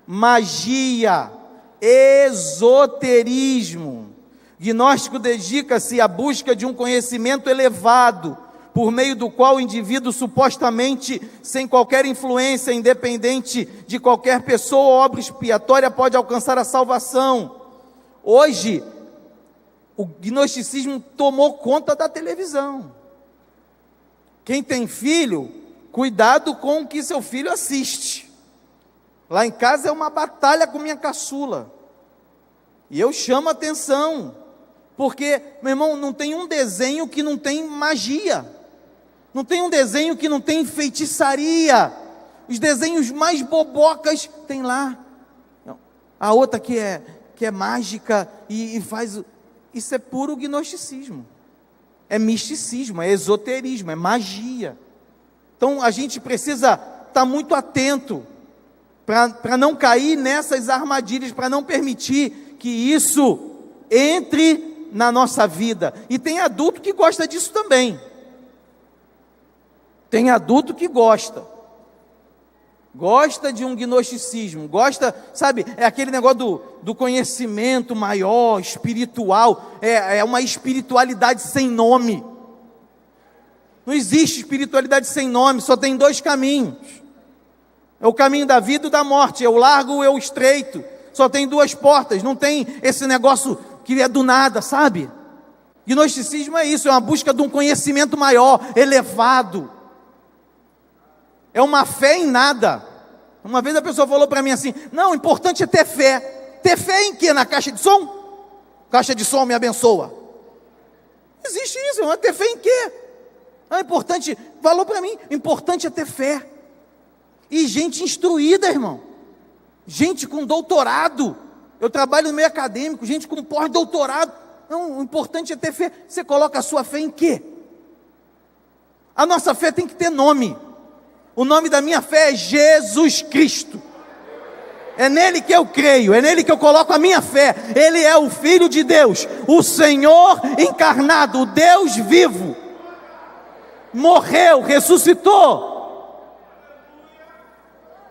magia, esoterismo. Gnóstico dedica-se à busca de um conhecimento elevado, por meio do qual o indivíduo supostamente, sem qualquer influência, independente de qualquer pessoa ou obra expiatória, pode alcançar a salvação. Hoje, o gnosticismo tomou conta da televisão. Quem tem filho, cuidado com o que seu filho assiste. Lá em casa é uma batalha com minha caçula. E eu chamo a atenção, porque, meu irmão, não tem um desenho que não tem magia. Não tem um desenho que não tem feitiçaria. Os desenhos mais bobocas tem lá. A outra que é mágica e faz... Isso é puro gnosticismo. É misticismo, é esoterismo, é magia. Então a gente precisa estar muito atento para não cair nessas armadilhas, para não permitir que isso entre na nossa vida. E tem adulto que gosta disso também. Tem adulto que gosta de um gnosticismo, gosta, sabe, é aquele negócio do conhecimento maior, espiritual, é uma espiritualidade sem nome. Não existe espiritualidade sem nome, só tem dois caminhos. É o caminho da vida e da morte, é o largo ou é o estreito, só tem duas portas, não tem esse negócio que é do nada, sabe? Gnosticismo é isso, é uma busca de um conhecimento maior, elevado. É uma fé em nada. Uma vez a pessoa falou para mim assim: não, o importante é ter fé. Ter fé em quê? Na caixa de som? Caixa de som me abençoa. Existe isso, mas ter fé em quê? É importante, falou para mim, o importante é ter fé. E gente instruída, irmão. Gente com doutorado. Eu trabalho no meio acadêmico, gente com pós-doutorado. Não, o importante é ter fé. Você coloca a sua fé em quê? A nossa fé tem que ter nome. O nome da minha fé é Jesus Cristo. É nele que eu creio, é nele que eu coloco a minha fé. Ele é o Filho de Deus, o Senhor encarnado, o Deus vivo. Morreu, ressuscitou.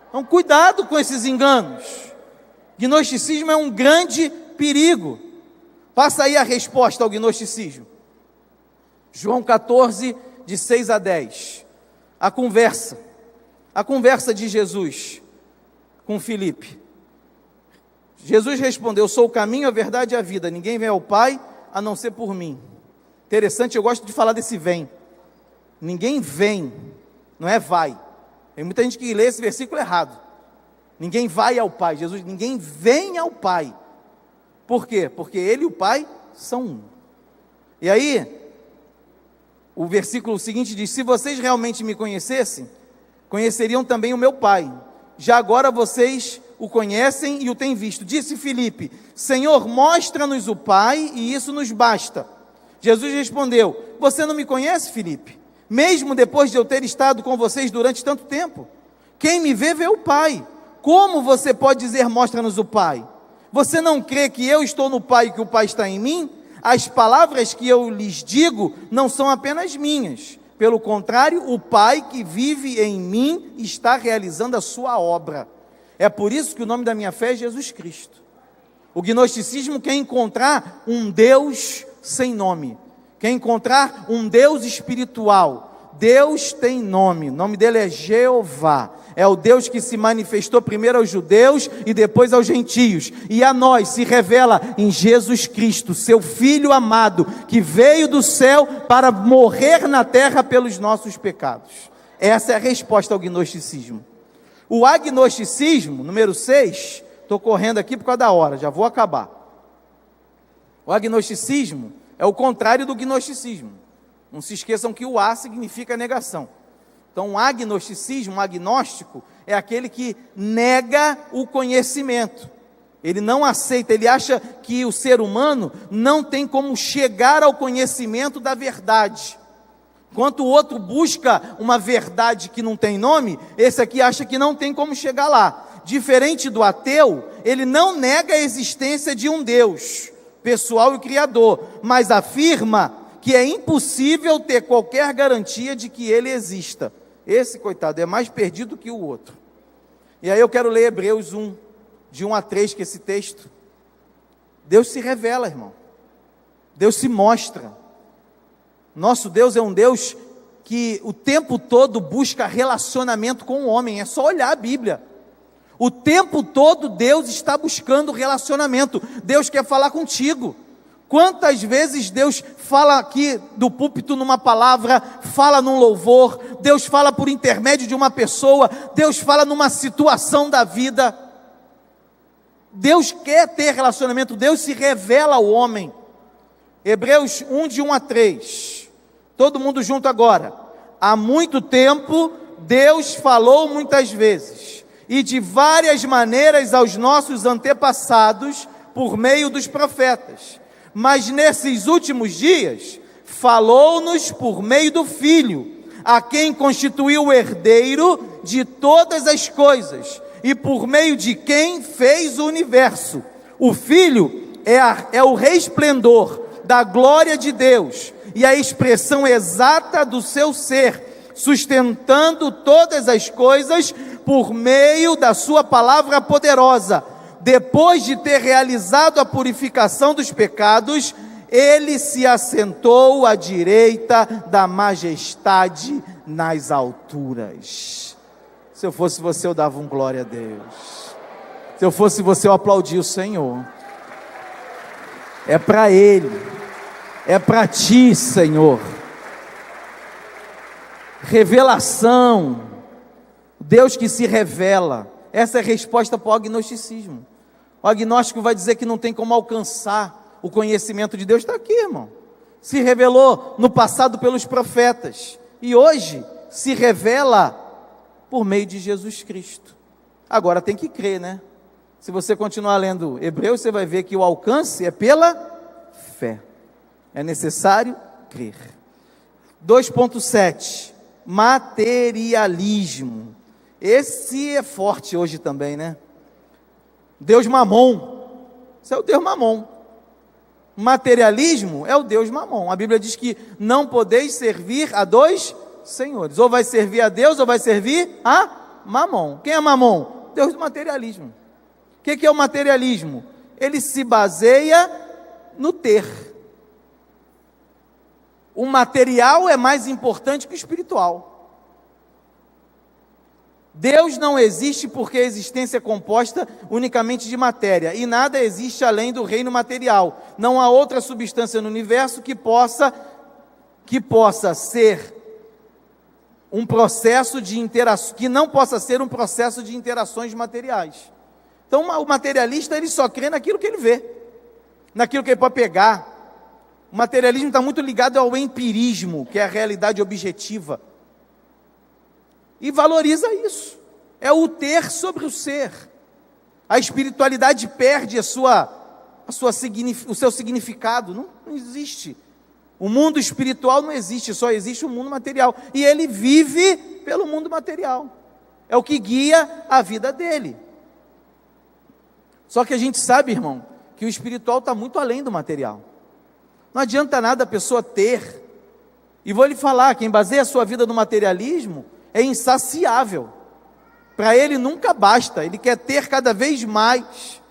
Então cuidado com esses enganos. Gnosticismo é um grande perigo. Passa aí a resposta ao gnosticismo. João 14, de 6 a 10. A conversa de Jesus com Filipe. Jesus respondeu: eu sou o caminho, a verdade e a vida. Ninguém vem ao Pai a não ser por mim. Interessante, eu gosto de falar desse vem. Ninguém vem, não é vai. Tem muita gente que lê esse versículo errado. Ninguém vai ao Pai. Jesus, ninguém vem ao Pai. Por quê? Porque Ele e o Pai são um. E aí, o versículo seguinte diz: se vocês realmente me conhecessem, conheceriam também o meu Pai. Já agora vocês o conhecem e o têm visto. Disse Filipe: Senhor, mostra-nos o Pai e isso nos basta. Jesus respondeu: você não me conhece, Filipe? Mesmo depois de eu ter estado com vocês durante tanto tempo? Quem me vê, vê o Pai. Como você pode dizer, mostra-nos o Pai? Você não crê que eu estou no Pai e que o Pai está em mim? As palavras que eu lhes digo não são apenas minhas. Pelo contrário, o Pai que vive em mim está realizando a sua obra. É por isso que o nome da minha fé é Jesus Cristo. O gnosticismo quer encontrar um Deus sem nome. Quer encontrar um Deus espiritual. Deus tem nome. O nome dele é Jeová. É o Deus que se manifestou primeiro aos judeus e depois aos gentios. E a nós se revela em Jesus Cristo, seu Filho amado, que veio do céu para morrer na terra pelos nossos pecados. Essa é a resposta ao gnosticismo. O agnosticismo, número 6, estou correndo aqui por causa da hora, já vou acabar. O agnosticismo é o contrário do gnosticismo. Não se esqueçam que o A significa negação. Então, o agnosticismo, um agnóstico, é aquele que nega o conhecimento. Ele não aceita, ele acha que o ser humano não tem como chegar ao conhecimento da verdade. Enquanto o outro busca uma verdade que não tem nome, esse aqui acha que não tem como chegar lá. Diferente do ateu, ele não nega a existência de um Deus pessoal e criador, mas afirma que é impossível ter qualquer garantia de que ele exista. Esse, coitado, é mais perdido que o outro. E aí eu quero ler Hebreus 1, de 1 a 3, que esse texto. Deus se revela, irmão. Deus se mostra. Nosso Deus é um Deus que o tempo todo busca relacionamento com o homem. É só olhar a Bíblia. O tempo todo Deus está buscando relacionamento. Deus quer falar contigo. Quantas vezes Deus fala aqui do púlpito numa palavra, fala num louvor, Deus fala por intermédio de uma pessoa, Deus fala numa situação da vida. Deus quer ter relacionamento, Deus se revela ao homem. Hebreus 1, de 1 a 3. Todo mundo junto agora. Há muito tempo, Deus falou muitas vezes, e de várias maneiras aos nossos antepassados, por meio dos profetas. Mas nesses últimos dias, falou-nos por meio do Filho, a quem constituiu o herdeiro de todas as coisas, e por meio de quem fez o universo. O Filho é o resplendor da glória de Deus, e a expressão exata do seu ser, sustentando todas as coisas por meio da sua palavra poderosa. Depois de ter realizado a purificação dos pecados, ele se assentou à direita da majestade nas alturas. Se eu fosse você, eu dava um glória a Deus. Se eu fosse você, eu aplaudia o Senhor. É para Ele, é para ti, Senhor. Revelação, Deus que se revela. Essa é a resposta para o agnosticismo. O agnóstico vai dizer que não tem como alcançar o conhecimento de Deus. Está aqui, irmão. Se revelou no passado pelos profetas, e hoje se revela por meio de Jesus Cristo. Agora tem que crer, né? Se você continuar lendo Hebreus, você vai ver que o alcance é pela fé. É necessário crer. 2.7, materialismo. Esse é forte hoje também, né? Deus Mamon. Esse é o Deus Mamon. Materialismo é o Deus Mamon. A Bíblia diz que não podeis servir a dois senhores. Ou vai servir a Deus, ou vai servir a Mamon. Quem é Mamon? Deus do materialismo. O que é o materialismo? Ele se baseia no ter. O material é mais importante que o espiritual. Deus não existe porque a existência é composta unicamente de matéria, e nada existe além do reino material. Não há outra substância no universo que possa ser um processo de interação, que não possa ser um processo de interações materiais. Então o materialista, ele só crê naquilo que ele vê, naquilo que ele pode pegar. O materialismo está muito ligado ao empirismo, que é a realidade objetiva. E valoriza isso. É o ter sobre o ser. A espiritualidade perde o seu significado. Não existe. O mundo espiritual não existe, só existe o mundo material. E ele vive pelo mundo material. É o que guia a vida dele. Só que a gente sabe, irmão, que o espiritual está muito além do material. Não adianta nada a pessoa ter. E vou lhe falar, quem baseia a sua vida no materialismo é insaciável. Para ele nunca basta, ele quer ter cada vez mais.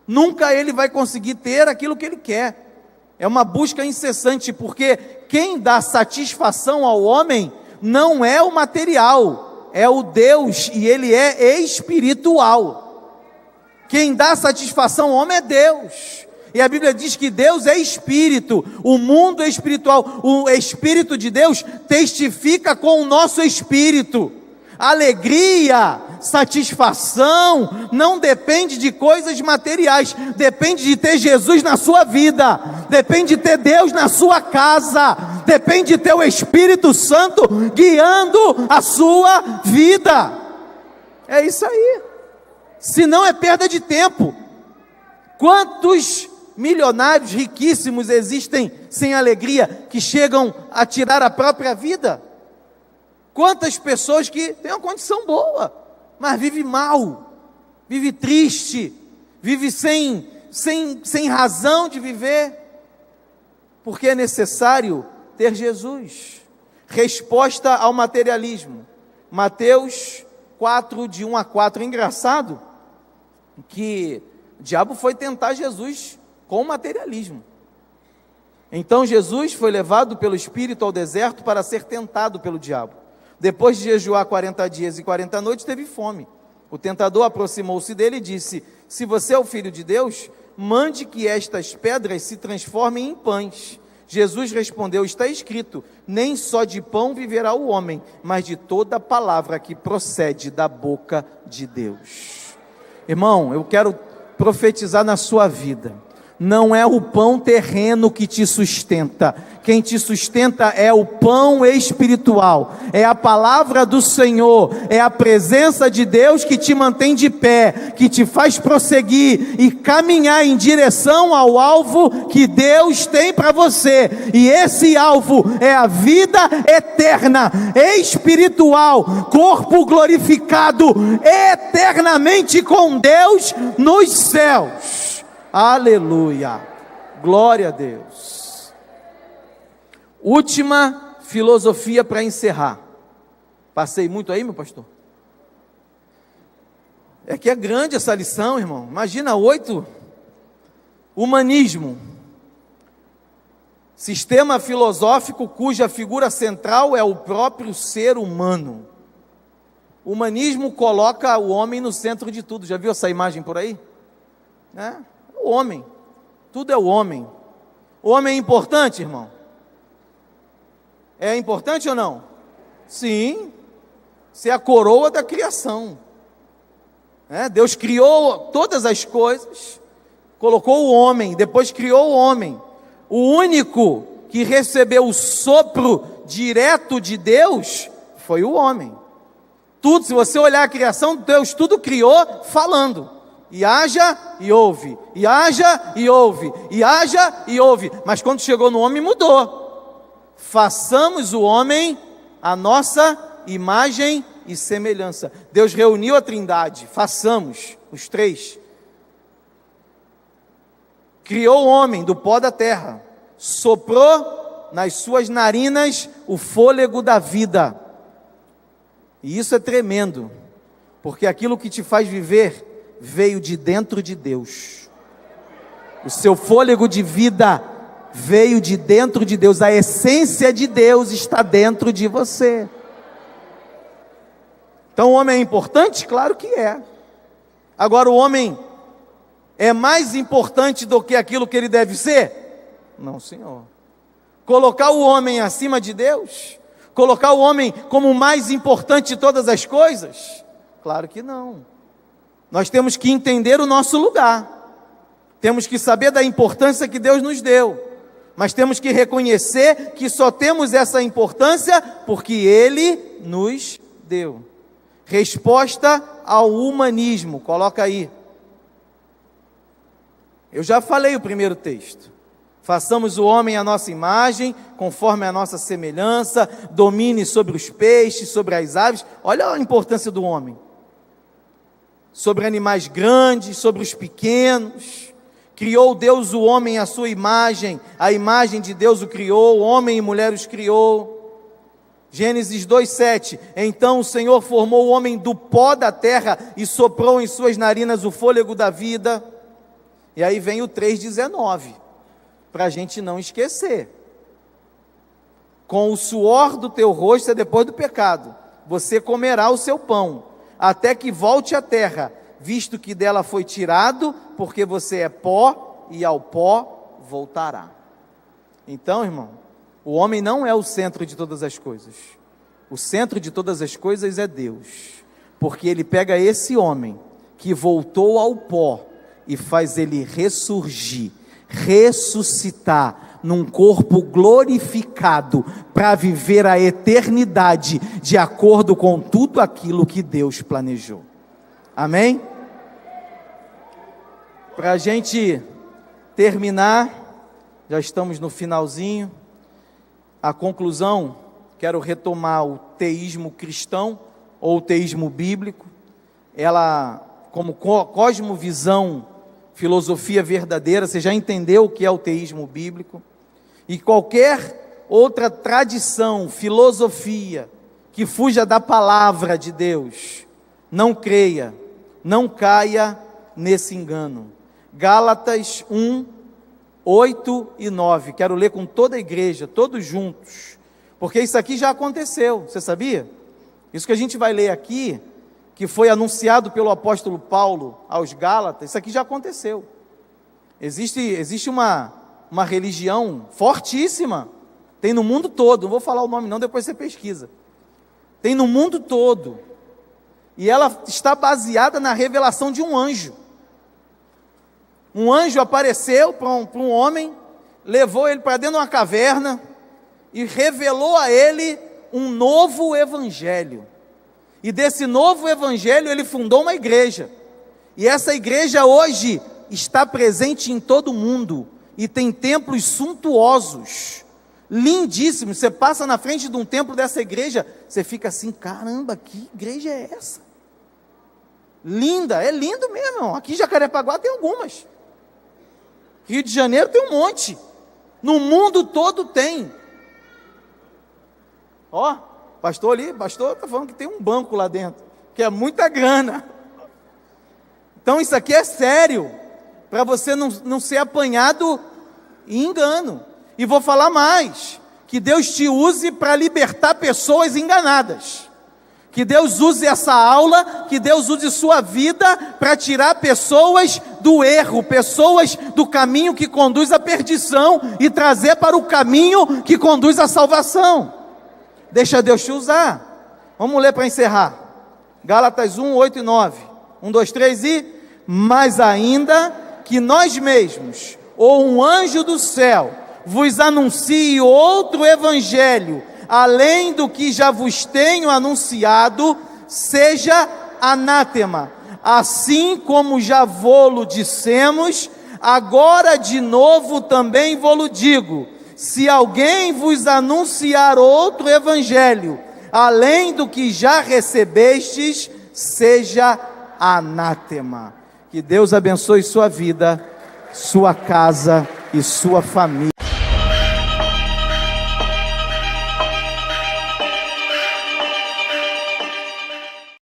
Nunca ele vai conseguir ter aquilo que ele quer. É uma busca incessante, porque quem dá satisfação ao homem não é o material, é o Deus, e ele é espiritual. Quem dá satisfação ao homem é Deus. E a Bíblia diz que Deus é espírito, o mundo é espiritual, o Espírito de Deus testifica com o nosso espírito. Alegria, satisfação, não depende de coisas materiais, depende de ter Jesus na sua vida, depende de ter Deus na sua casa, depende de ter o Espírito Santo guiando a sua vida. É isso aí. Senão é perda de tempo. Quantos milionários riquíssimos existem sem alegria, que chegam a tirar a própria vida? Quantas pessoas que têm uma condição boa, mas vive mal, vive triste, vive sem razão de viver, porque é necessário ter Jesus. Resposta ao materialismo. Mateus 4, de 1 a 4. É engraçado que o diabo foi tentar Jesus com o materialismo. Então Jesus foi levado pelo Espírito ao deserto para ser tentado pelo diabo. Depois de jejuar 40 dias e 40 noites, teve fome. O tentador aproximou-se dele e disse: se você é o Filho de Deus, mande que estas pedras se transformem em pães. Jesus respondeu: está escrito, nem só de pão viverá o homem, mas de toda palavra que procede da boca de Deus. Irmão, eu quero profetizar na sua vida. Não é o pão terreno que te sustenta. Quem te sustenta é o pão espiritual. É a palavra do Senhor. É a presença de Deus que te mantém de pé, que te faz prosseguir e caminhar em direção ao alvo que Deus tem para você. E esse alvo é a vida eterna, espiritual, corpo glorificado eternamente com Deus nos céus. Aleluia, glória a Deus. Última filosofia para encerrar. Passei muito aí, meu pastor? É que é grande essa lição, irmão. Imagina 8. Humanismo. Sistema filosófico cuja figura central é o próprio ser humano. O humanismo coloca o homem no centro de tudo. Já viu essa imagem por aí? O homem, tudo é o homem. O homem é importante, irmão? É importante ou não? Sim, você é a coroa da criação. Deus criou todas as coisas, colocou o homem, depois criou o homem. O único que recebeu o sopro direto de Deus foi o homem. Tudo, se você olhar a criação, Deus tudo criou falando. E haja e ouve, e haja e ouve, e haja e ouve. Mas quando chegou no homem mudou. Façamos o homem a nossa imagem e semelhança. Deus reuniu a trindade, façamos os três. Criou o homem do pó da terra, soprou nas suas narinas o fôlego da vida. E isso é tremendo, porque aquilo que te faz viver veio de dentro de Deus. O seu fôlego de vida veio de dentro de Deus. A essência de Deus está dentro de você. Então o homem é importante? Claro que é. Agora o homem é mais importante do que aquilo que ele deve ser? Não, senhor. Colocar o homem acima de Deus? Colocar o homem como o mais importante de todas as coisas? Claro que não. Nós temos que entender o nosso lugar, temos que saber da importância que Deus nos deu, mas temos que reconhecer que só temos essa importância porque Ele nos deu. Resposta ao humanismo, coloca aí. Eu já falei o primeiro texto. Façamos o homem à nossa imagem, conforme a nossa semelhança, domine sobre os peixes, sobre as aves. Olha a importância do homem. Sobre animais grandes, sobre os pequenos. Criou Deus o homem à sua imagem, a imagem de Deus o criou, homem e mulher os criou. Gênesis 2:7, então o Senhor formou o homem do pó da terra e soprou em suas narinas o fôlego da vida. E aí vem o 3:19, para a gente não esquecer. Com o suor do teu rosto é depois do pecado, você comerá o seu pão, até que volte à terra, visto que dela foi tirado, porque você é pó, e ao pó voltará. Então, irmão, o homem não é o centro de todas as coisas. O centro de todas as coisas é Deus, porque Ele pega esse homem, que voltou ao pó, e faz ele ressurgir, ressuscitar, num corpo glorificado, para viver a eternidade, de acordo com tudo aquilo que Deus planejou. Amém? Para a gente terminar, já estamos no finalzinho, a conclusão, quero retomar o teísmo cristão, ou o teísmo bíblico, ela, como cosmovisão, filosofia verdadeira, você já entendeu o que é o teísmo bíblico, e qualquer outra tradição, filosofia, que fuja da palavra de Deus, não creia, não caia nesse engano. Gálatas 1, 8 e 9, quero ler com toda a igreja, todos juntos, porque isso aqui já aconteceu, você sabia? Isso que a gente vai ler aqui, que foi anunciado pelo apóstolo Paulo aos Gálatas, isso aqui já aconteceu. Existe uma religião fortíssima, tem no mundo todo, não vou falar o nome não, depois você pesquisa, tem no mundo todo, e ela está baseada na revelação de um anjo. Um anjo apareceu para um homem, levou ele para dentro de uma caverna, e revelou a ele um novo evangelho, e desse novo evangelho ele fundou uma igreja, e essa igreja hoje está presente em todo o mundo, e tem templos suntuosos, lindíssimos. Você passa na frente de um templo dessa igreja, você fica assim, caramba, que igreja é essa? Linda, é lindo mesmo, irmão. Aqui em Jacarepaguá tem algumas, Rio de Janeiro tem um monte, no mundo todo tem. Ó, pastor está falando que tem um banco lá dentro, que é muita grana. Então isso aqui é sério, para você não ser apanhado em engano. E vou falar mais, que Deus te use para libertar pessoas enganadas. Que Deus use essa aula, que Deus use sua vida para tirar pessoas do erro, pessoas do caminho que conduz à perdição e trazer para o caminho que conduz à salvação. Deixa Deus te usar. Vamos ler para encerrar. Gálatas 1, 8 e 9. 1, 2, 3 e... Mas ainda que nós mesmos, ou um anjo do céu, vos anuncie outro evangelho, além do que já vos tenho anunciado, seja anátema. Assim como já vô-lo dissemos, agora de novo também vô-lo digo: se alguém vos anunciar outro evangelho, além do que já recebestes, seja anátema. Que Deus abençoe sua vida, sua casa e sua família.